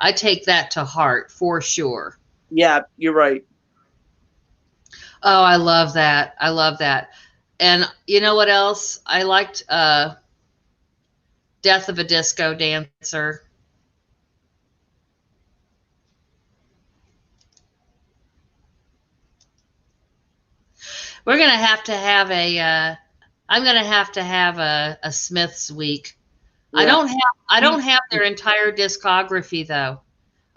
I take that to heart for sure. Yeah, you're right. Oh, I love that. I love that. And you know what else? I liked Death of a Disco Dancer. We're going to have I'm going to have a Smiths week. Yeah. I don't have their entire discography though.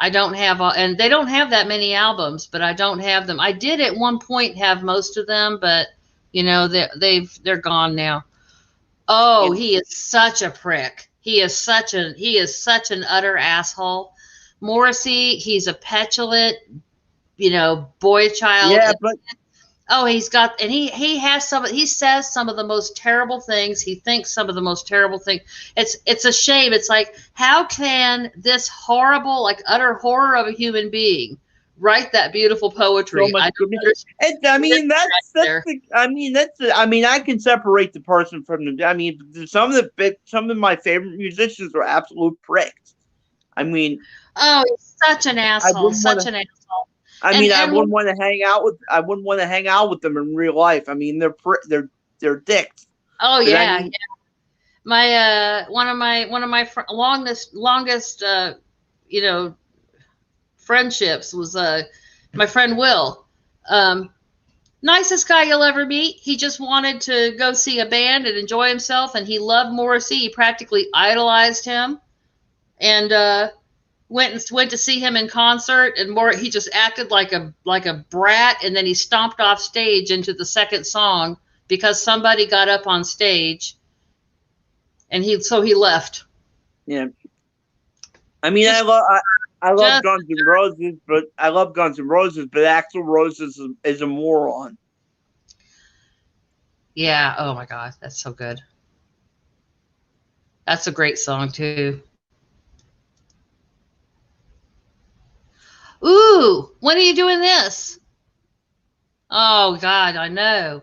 I don't have all, and they don't have that many albums, but I don't have them. I did at one point have most of them, but you know they're gone now. Oh, Yeah. he is such a prick. He is such an utter asshole. Morrissey, he's a petulant, boy child. Yeah, but Oh, he's got, and he says some of the most terrible things. He thinks some of the most terrible things. It's a shame. It's like, how can this horrible, like utter horror of a human being write that beautiful poetry? so much I don't goodness. understand. I mean, that's There. the. I mean, I can separate the person from the. I mean, some of my favorite musicians are absolute pricks. I mean, Oh, he's such an asshole. Such an asshole. I mean, I And wouldn't want to hang out with. I wouldn't want to hang out with them in real life. I mean, they're dicks. oh But yeah, I mean, my one of my longest friendships was my friend Will. Nicest guy you'll ever meet. He just wanted to go see a band and enjoy himself, and he loved Morrissey. He practically idolized him, and went to see him in concert. And he just acted like a brat, and then he stomped off stage into the second song because somebody got up on stage, and he left. yeah. I mean, I love Guns N' Roses, but Axl Rose is a moron. Yeah. Oh my God, that's so good. That's a great song too. Ooh, when are you doing this? Oh God, I know.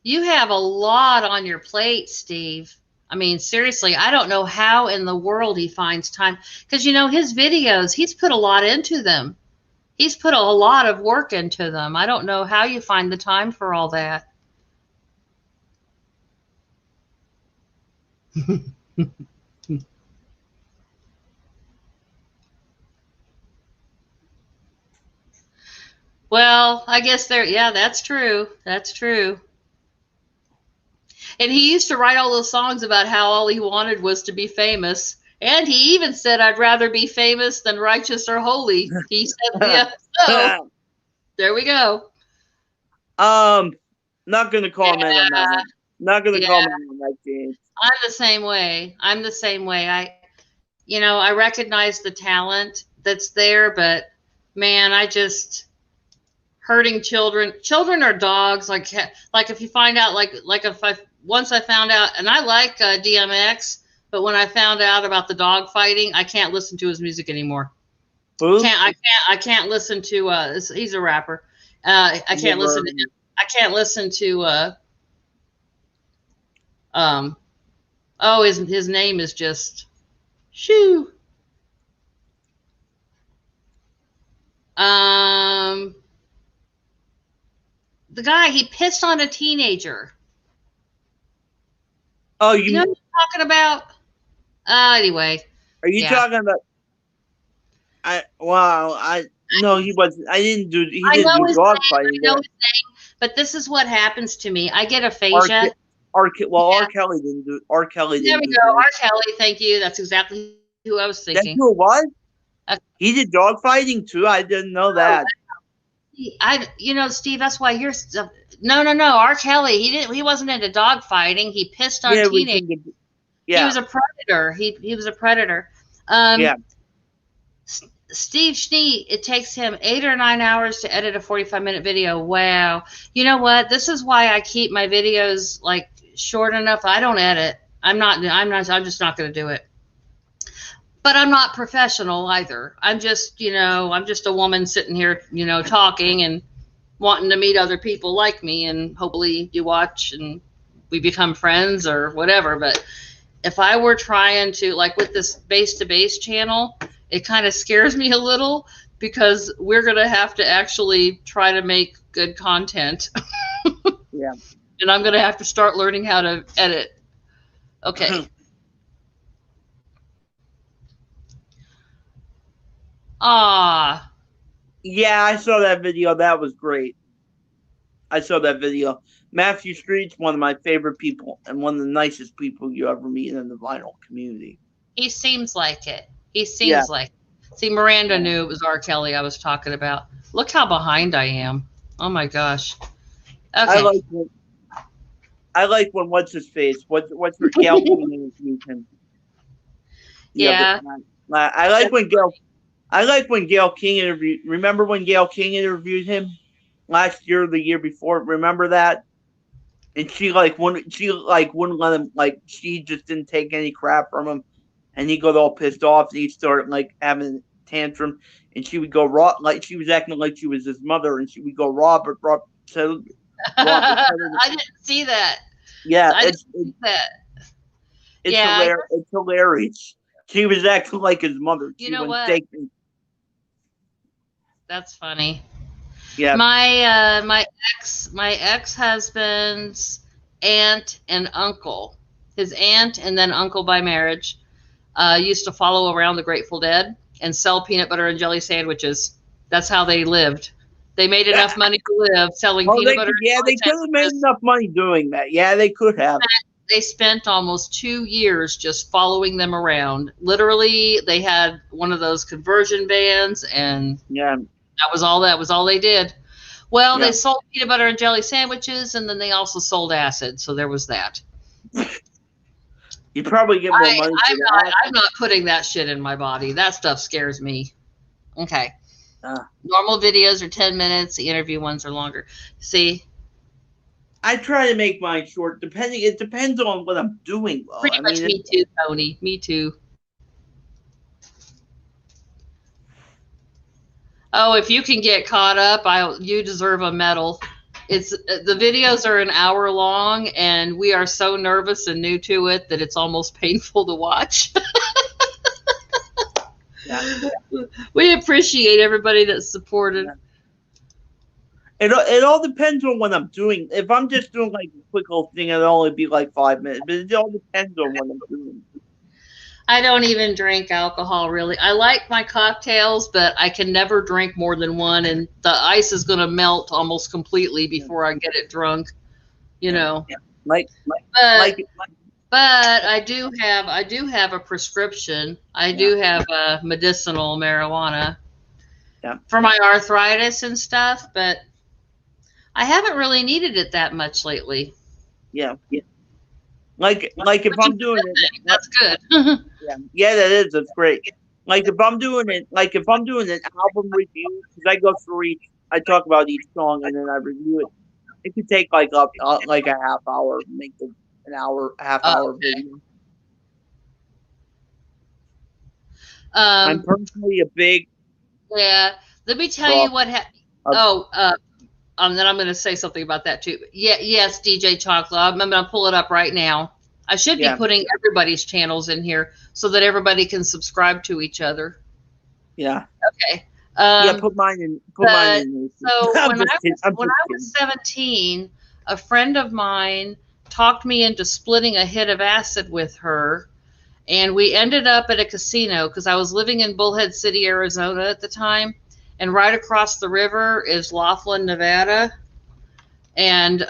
You have a lot on your plate, Steve. I mean, seriously, I don't know how in the world he finds time. Because, his videos, he's put a lot into them. He's put a lot of work into them. I don't know how you find the time for all that. Well, I guess yeah, that's true. That's true. And he used to write all those songs about how all he wanted was to be famous. And he even said, I'd rather be famous than righteous or holy. He said, yeah, so there we go. Not going to comment on that one. Not going to comment on that, James. I'm the same way. I recognize the talent that's there, but man, hurting children are dogs. Like if you find out, once I found out, and I like DMX, but when I found out about the dog fighting, I can't listen to his music anymore. Who? I can't listen to he's a rapper. I can't listen to him. I can't listen to his name is just shoo. The guy, he pissed on a teenager. Oh, you know what I'm talking about? Anyway. Are you talking about? No, he wasn't. He didn't do dog fighting. I know his name, but this is what happens to me. I get aphasia. R. Kelly didn't do. R. Kelly didn't. There we go. R. Kelly. Thank you. That's exactly who I was thinking. That's who it was. He did dog fighting too. I didn't know that. Steve, that's why you're. No. R. Kelly, he wasn't into dog fighting. He pissed on teenagers. Yeah. He was a predator. He was a predator. Steve Schnee, it takes him 8 or 9 hours to edit a 45-minute video. Wow. You know what? This is why I keep my videos short enough. I don't edit. I'm just not going to do it. But I'm not professional either. I'm just a woman sitting here, talking and wanting to meet other people like me, and hopefully you watch and we become friends or whatever. But if I were trying to, with this base-to-base channel, it kind of scares me a little because we're going to have to actually try to make good content. Yeah. And I'm going to have to start learning how to edit. Okay. Yeah, I saw that video. That was great. I saw that video. Matthew Street's one of my favorite people and one of the nicest people you ever meet in the vinyl community. He seems like it. He seems like it. See, Miranda knew it was R. Kelly I was talking about. Look how behind I am. Oh my gosh. Okay. I like when what's his face? What's her Gail King interviewed him the Yeah. other time. I like when Gail King interviewed. Remember when Gail King interviewed him last year or the year before? Remember that? And she wouldn't let him, like, she just didn't take any crap from him, and he got all pissed off and he started like having a tantrum, and she would go like she was acting like she was his mother, and she would go Robert said I didn't see that. yeah, I didn't see that. it's Yeah, hilarious. It's hilarious. She was acting like his mother. You know what? That's funny. Yeah. My ex-husband's aunt and uncle, his aunt and then uncle by marriage, used to follow around the Grateful Dead and sell peanut butter and jelly sandwiches. That's how they lived. They made enough money to live selling peanut butter. Yeah, they could have made enough money doing that. Yeah, they could have. They spent almost 2 years just following them around. Literally, they had one of those conversion vans, and yeah, that was all they did. Well, they sold peanut butter and jelly sandwiches, and then they also sold acid. So there was that. You probably get more money. I'm not putting that shit in my body. That stuff scares me. Okay. Normal videos are 10 minutes. The interview ones are longer. See? I try to make mine short. It depends on what I'm doing. Though. Pretty much me too, Tony. Me too. Oh, if you can get caught up, you deserve a medal. The videos are an hour long, and we are so nervous and new to it that it's almost painful to watch. We appreciate everybody that supported. It all depends on what I'm doing. If I'm just doing like a quick little thing, it'll only be like 5 minutes. But it all depends on what I'm doing. I don't even drink alcohol, really. I like my cocktails, but I can never drink more than one, and the ice is going to melt almost completely before I get it drunk. You know. But I do have a prescription. I do have a medicinal marijuana for my arthritis and stuff, but I haven't really needed it that much lately. Yeah. Like if I'm doing it, that's good. Yeah, that is. That's great. Like if I'm doing an album review, because I go through each, I talk about each song and then I review it. It could take like a half hour, make it an hour, half hour video. I'm personally a big. Yeah, let me tell you what happened. Then I'm going to say something about that too. Yes, DJ Chocolate. I'm going to pull it up right now. I should be putting everybody's channels in here so that everybody can subscribe to each other. Yeah. Okay. Put mine in. So when I was 17, a friend of mine talked me into splitting a hit of acid with her, and we ended up at a casino because I was living in Bullhead City, Arizona at the time. And right across the river is Laughlin, Nevada. And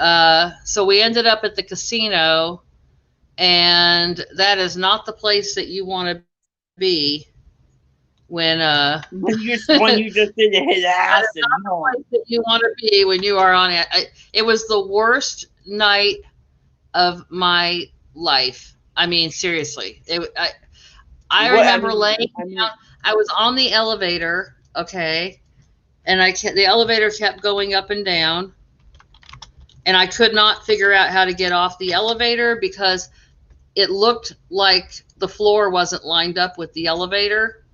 so we ended up at the casino, and that is not the place that you want to be when you just did a hit acid. That is not the place that you want to be when you are on it. It was the worst night of my life. I mean, seriously. I remember laying down. I was on the elevator. Okay, and the elevator kept going up and down, and I could not figure out how to get off the elevator because it looked like the floor wasn't lined up with the elevator,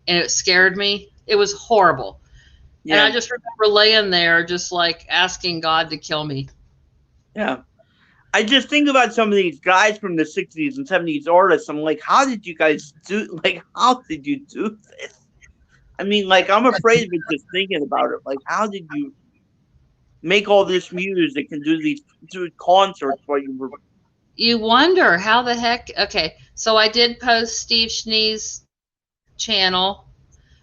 and it scared me. It was horrible. And I just remember laying there just like asking God to kill me. Yeah. I just think about some of these guys from the 60s and 70s artists. I'm like, how did you guys do this? I mean, like, I'm afraid of it just thinking about it. Like, how did you make all this music and do concerts while you were... You wonder how the heck... Okay, so I did post Steve Schnee's channel.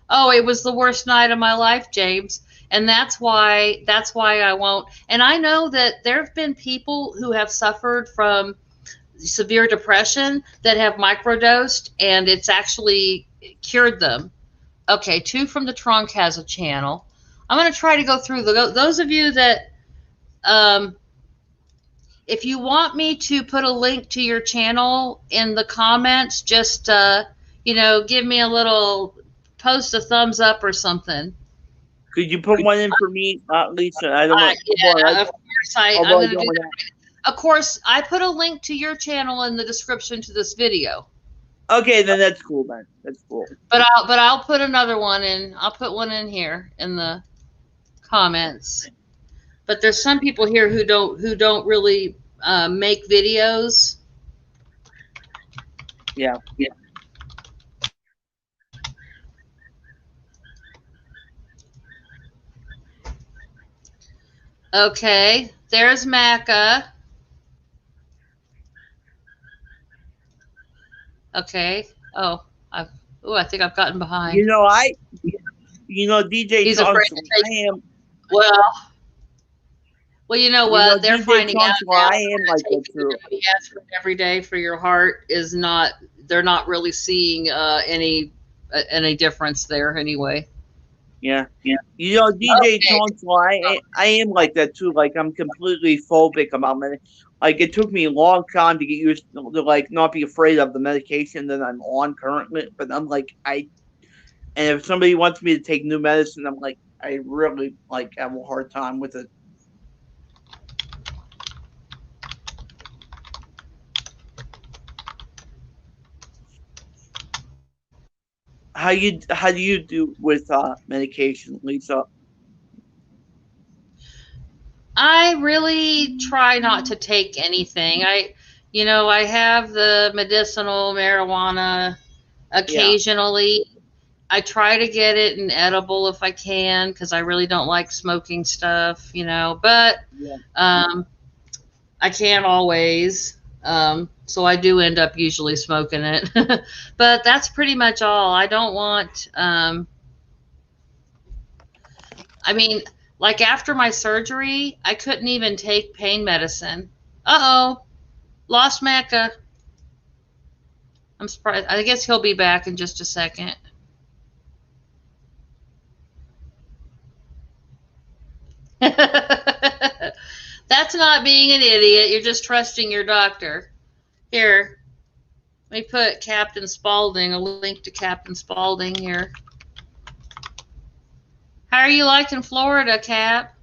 Oh, it was the worst night of my life, James. And that's why I won't... And I know that there have been people who have suffered from severe depression that have microdosed, and it's actually cured them. Okay, Two from the Trunk has a channel. I'm going to try to go through those of you that, if you want me to put a link to your channel in the comments, just, give me a little, post a thumbs up or something. Could you put one in for me, Lisa? I don't want. Yeah, of course. I'm going to do that. Of course, I put a link to your channel in the description to this video. Okay, then that's cool, man. That's cool. But I'll put another one in. I'll put one in here in the comments. But there's some people here who don't really make videos. Yeah. Okay, there's Macca. Okay. Oh, I think I've gotten behind. DJ He's Chunk, afraid to take. I am. Well, you know what? They're DJ finding Chunk, out now. I am like that too. Every day for your heart is not. They're not really seeing any difference there anyway. Yeah. DJ Chunk, I am like that too. Like I'm completely phobic about medication. Like it took me a long time to get used to like not be afraid of the medication that I'm on currently. But I'm like and if somebody wants me to take new medicine, I'm like I really like have a hard time with it. How do you do with medication, Lisa? I really try not to take anything. I have the medicinal marijuana occasionally. Yeah. I try to get it in edible if I can because I really don't like smoking stuff, but I can't always. So I do end up usually smoking it. But that's pretty much all. I don't want like after my surgery, I couldn't even take pain medicine. Uh-oh. Lost Macca. I'm surprised. I guess he'll be back in just a second. That's not being an idiot. You're just trusting your doctor. Here. Let me put Captain Spaulding, a link to Captain Spaulding here. How are you liking Florida, Cap?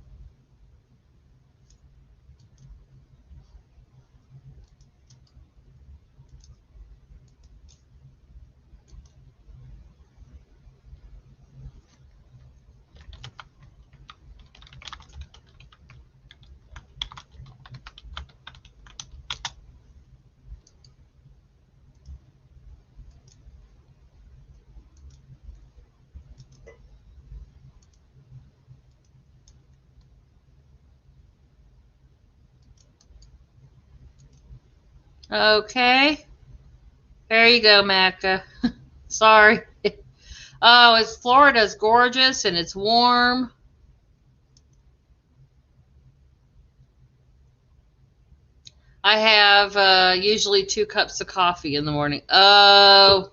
Okay. There you go, Macca. Sorry. Oh, Florida's gorgeous and it's warm. I have usually 2 cups of coffee in the morning. Oh,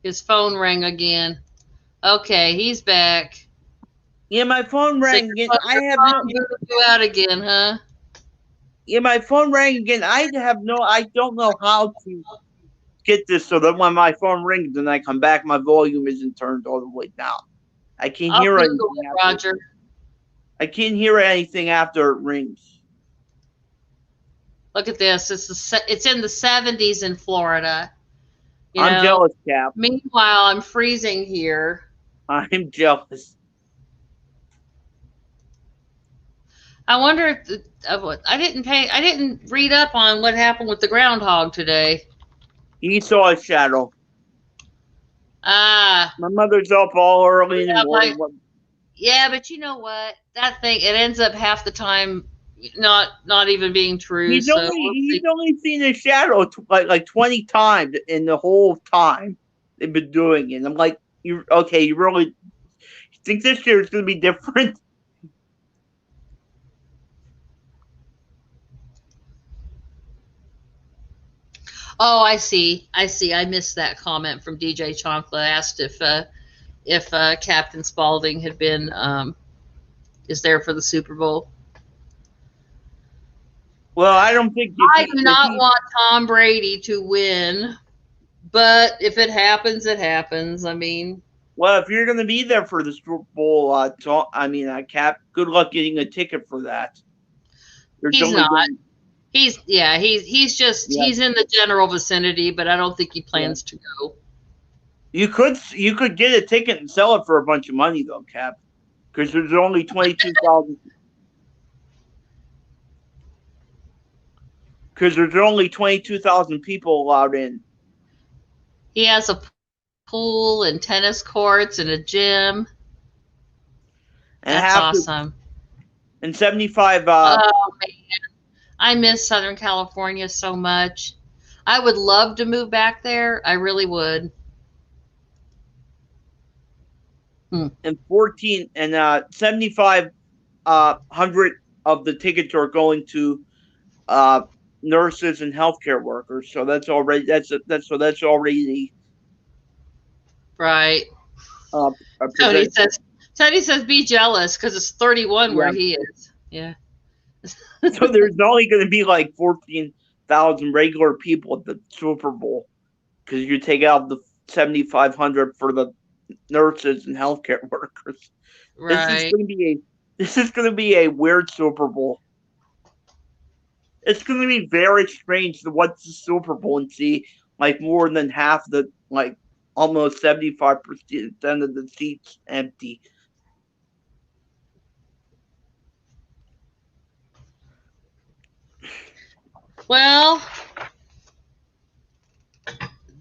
his phone rang again. Okay, he's back. Yeah, my phone rang again. I have go out again, huh? Yeah, my phone rang again. I don't know how to get this so that when my phone rings and I come back, my volume isn't turned all the way down. I can't hear anything. Roger. I can't hear anything after it rings. Look at this. It's in the 70s in Florida. I'm jealous, Cap. Meanwhile, I'm freezing here. I'm jealous. I wonder if I didn't read up on what happened with the groundhog today. He saw a shadow. My mother's up all early in the morning. Yeah, but you know what? That thing, it ends up half the time not even being true. He's only seen a shadow like 20 times in the whole time they've been doing it. I'm like, you really think this year is going to be different? Oh, I see. I missed that comment from DJ Chonkla. Asked if if Captain Spaulding had been is there for the Super Bowl. Well, I don't think I do not want Tom Brady to win, but if it happens, it happens. I mean, well, if you're going to be there for the Super Bowl, Cap, good luck getting a ticket for that. There's he's only not. been- He's just Yeah. he's in the general vicinity, but I don't think he plans to go. You could get a ticket and sell it for a bunch of money though, Cap, because there's only 22,000. Because there's only 22,000 people allowed in. He has a pool and tennis courts and a gym. And That's awesome. And 75. Oh man, I miss Southern California so much. I would love to move back there. I really would. And 7,500 of the tickets are going to nurses and healthcare workers. So that's already right. Tony says be jealous because it's 31 where he is. Yeah. So there's only going to be like 14,000 regular people at the Super Bowl because you take out the 7,500 for the nurses and healthcare workers. Right. This is going to be a weird Super Bowl. It's going to be very strange to watch the Super Bowl and see like more than half almost 75% of the seats empty. Well,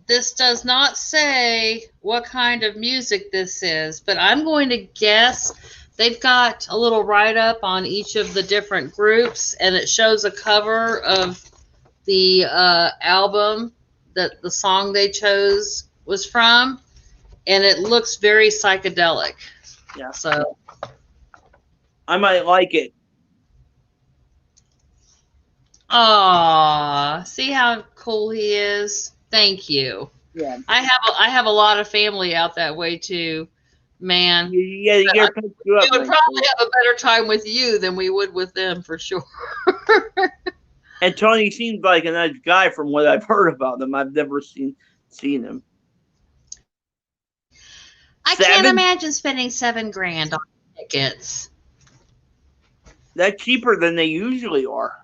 this does not say what kind of music this is, but I'm going to guess they've got a little write-up on each of the different groups, and it shows a cover of the album that the song they chose was from, and it looks very psychedelic. Yeah. So I might like it. Aw, see how cool he is? Thank you. Yeah. I have a lot of family out that way too. Man. We would probably have a better time with you than we would with them for sure. And Tony seems like a nice guy from what I've heard about him. I've never seen him. I can't imagine spending $7,000 on tickets. That's cheaper than they usually are.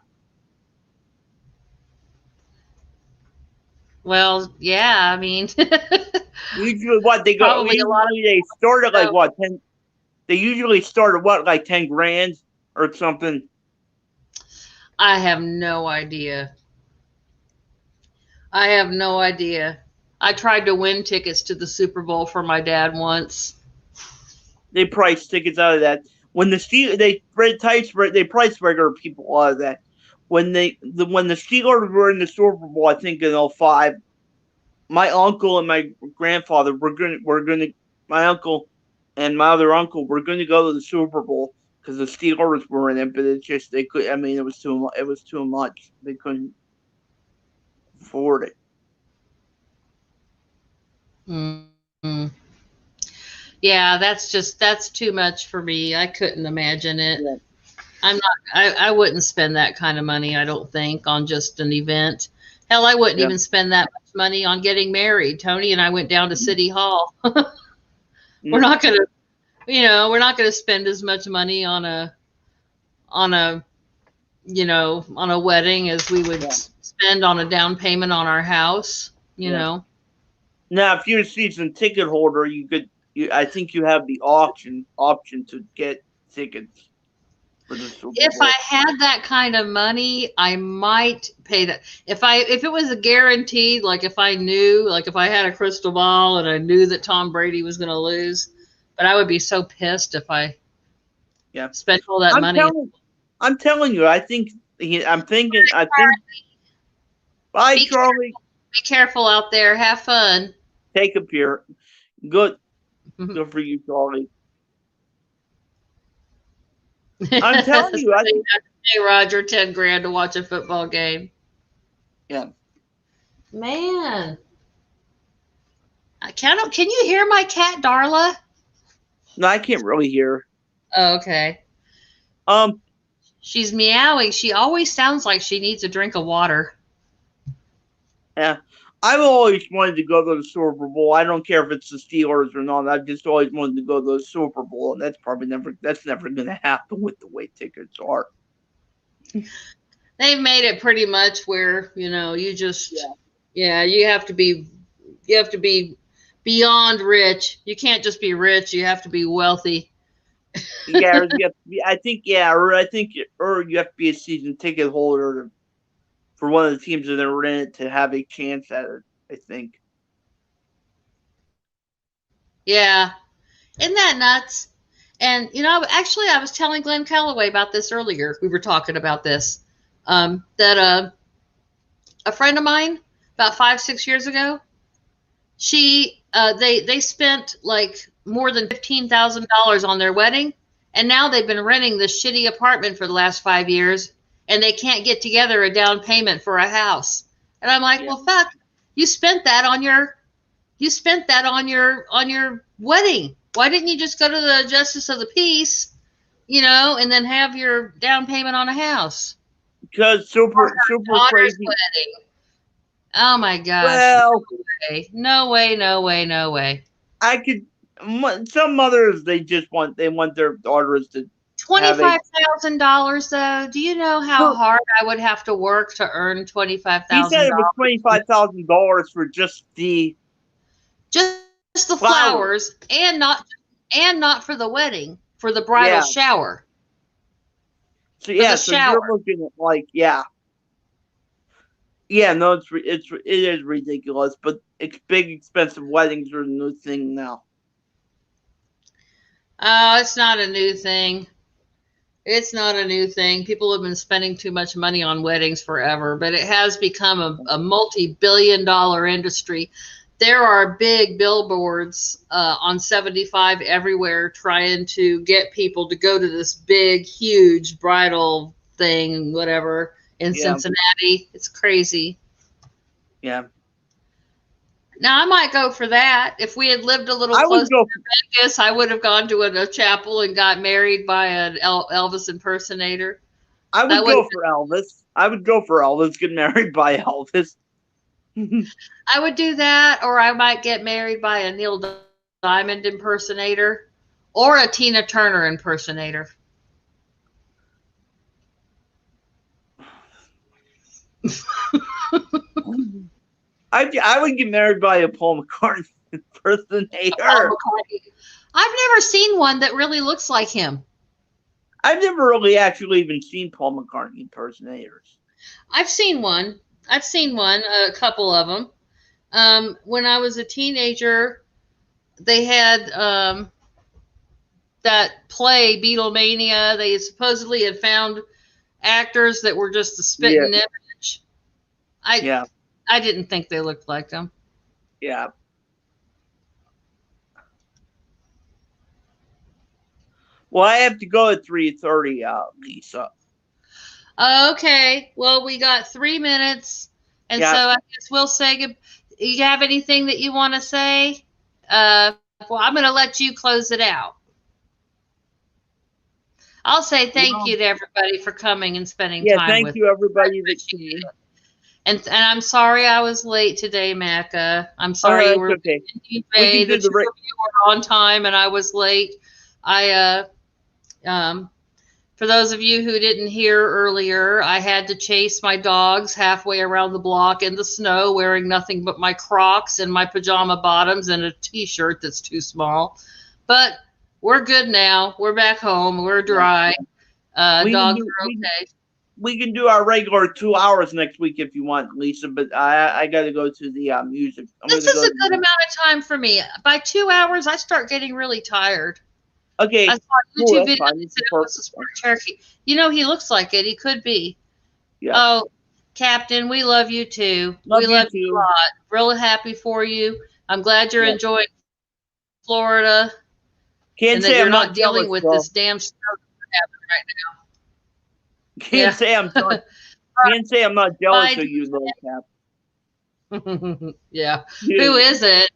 Well, yeah, I mean, usually what they go. They start at like what 10. They usually start at what like 10 grand or something. I have no idea. I tried to win tickets to the Super Bowl for my dad once. They price tickets out of that. When they price regular people out of that. When the Steelers were in the Super Bowl, I think in 2005, my uncle and my grandfather my uncle and my other uncle were going to go to the Super Bowl because the Steelers were in it, but it was too much. They couldn't afford it. Mm-hmm. Yeah, that's too much for me. I couldn't imagine it. Yeah. I wouldn't spend that kind of money, I don't think, on just an event. Hell, I wouldn't even spend that much money on getting married. Tony and I went down to City Hall. We're not gonna spend as much money on a wedding as we would spend on a down payment on our house, you know. Now, if you're a season ticket holder, I think you have the option to get tickets. If I had that kind of money, I might pay that. If it was a guaranteed, like if I knew, like if I had a crystal ball and I knew that Tom Brady was going to lose, but I would be so pissed if I spent all that money. I'm telling you, Bye, Charlie. Be careful out there. Have fun. Take a beer. Good for you, Charlie. I'm telling you, hey Roger, $10,000 to watch a football game. Yeah, man. Can you hear my cat Darla? No, I can't really hear. Oh, okay. Um, She's meowing. She always sounds like she needs a drink of water. yeah. I've always wanted to go to the Super Bowl. I don't care if it's the Steelers or not. I've just always wanted to go to the Super Bowl, and that's never going to happen with the way tickets are. They've made it pretty much where, you just, yeah, you have to be beyond rich. You can't just be rich. You have to be wealthy. Yeah, I think, or you have to be a season ticket holder for one of the teams that are in it to have a chance at it, I think. Yeah. Isn't that nuts? And, actually, I was telling Glenn Calloway about this earlier. We were talking about this. That a friend of mine, about 5-6 years ago, they spent like more than $15,000 on their wedding, and now they've been renting this shitty apartment for the last 5 years, and they can't get together a down payment for a house. And I'm like, well, fuck, you spent that on your wedding. Why didn't you just go to the justice of the peace, and then have your down payment on a house? Because super crazy. Wedding. Oh my gosh. Well, no way. I could. Some mothers they want their daughters to $25,000 though. Do you know how hard I would have to work to earn $25,000? He said it was $25,000 for just the flowers and not for the wedding, for the bridal shower. So you're looking at like no, it is ridiculous, but big expensive weddings are the new thing now. Oh, it's not a new thing. It's not a new thing. People have been spending too much money on weddings forever, but it has become a multi-billion-dollar industry. There are big billboards on 75 everywhere trying to get people to go to this big, huge bridal thing, whatever, in Cincinnati. It's crazy. Yeah. Now, I might go for that. If we had lived a little closer to Vegas, I would have gone to a chapel and got married by an Elvis impersonator. I would go for Elvis. I would go for Elvis, get married by Elvis. I would do that, or I might get married by a Neil Diamond impersonator or a Tina Turner impersonator. I would get married by a Paul McCartney impersonator. I've never seen one that really looks like him. I've never really actually even seen Paul McCartney impersonators. I've seen one, a couple of them. When I was a teenager, they had that play, Beatlemania. They supposedly had found actors that were just a spitting image. I didn't think they looked like them. Yeah. Well, I have to go at 3:30, Lisa. Okay. Well, we got 3 minutes, and so I guess we'll say good. You have anything that you want to say? Well, I'm going to let you close it out. I'll say thank you to everybody for coming and spending time with me. Thank you, everybody. And I'm sorry I was late today, Macca. I'm sorry you were okay. that you were on time and I was late. For those of you who didn't hear earlier, I had to chase my dogs halfway around the block in the snow, wearing nothing but my Crocs and my pajama bottoms and a t-shirt that's too small. But we're good now. We're back home. We're dry. Dogs are okay. We can do our regular 2 hours next week if you want, Lisa, but I got to go to the music. This is a good amount of time for me. By 2 hours, I start getting really tired. Okay. I saw a YouTube video that said it was a sport Cherokee. He looks like it. He could be. Yeah. Oh, Captain, we love you too. We love you a lot. Really happy for you. I'm glad you're enjoying Florida. Can't say you're not dealing with this damn snow that's happening right now. Can't say I'm not jealous of you, little Cap. Yeah. Who is it?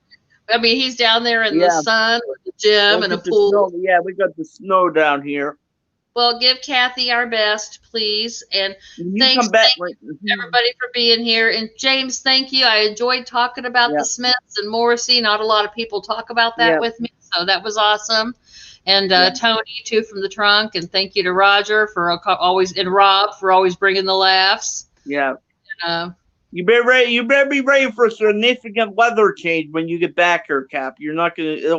I mean, he's down there in the Yeah. sun with the gym and a Look at the pool. snow. Yeah, we got the snow down here. Well, give Kathy our best, please. And When you thanks, come back, thank everybody for being here. And James, thank you. I enjoyed talking about Yeah. the Smiths and Morrissey. Not a lot of people talk about that Yeah. with me, so that was awesome. And Yeah. Tony too from the trunk, and thank you to Roger for always, and Rob for always bringing the laughs. Yeah. And, You better ready. You better be ready for a significant weather change when you get back here, Cap. You're not gonna.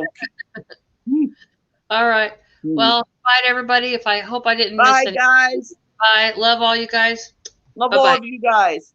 all right. Well, bye everybody. I hope I didn't miss Bye, anything. guys. Bye. Love all you guys. Love Bye-bye. all of you guys.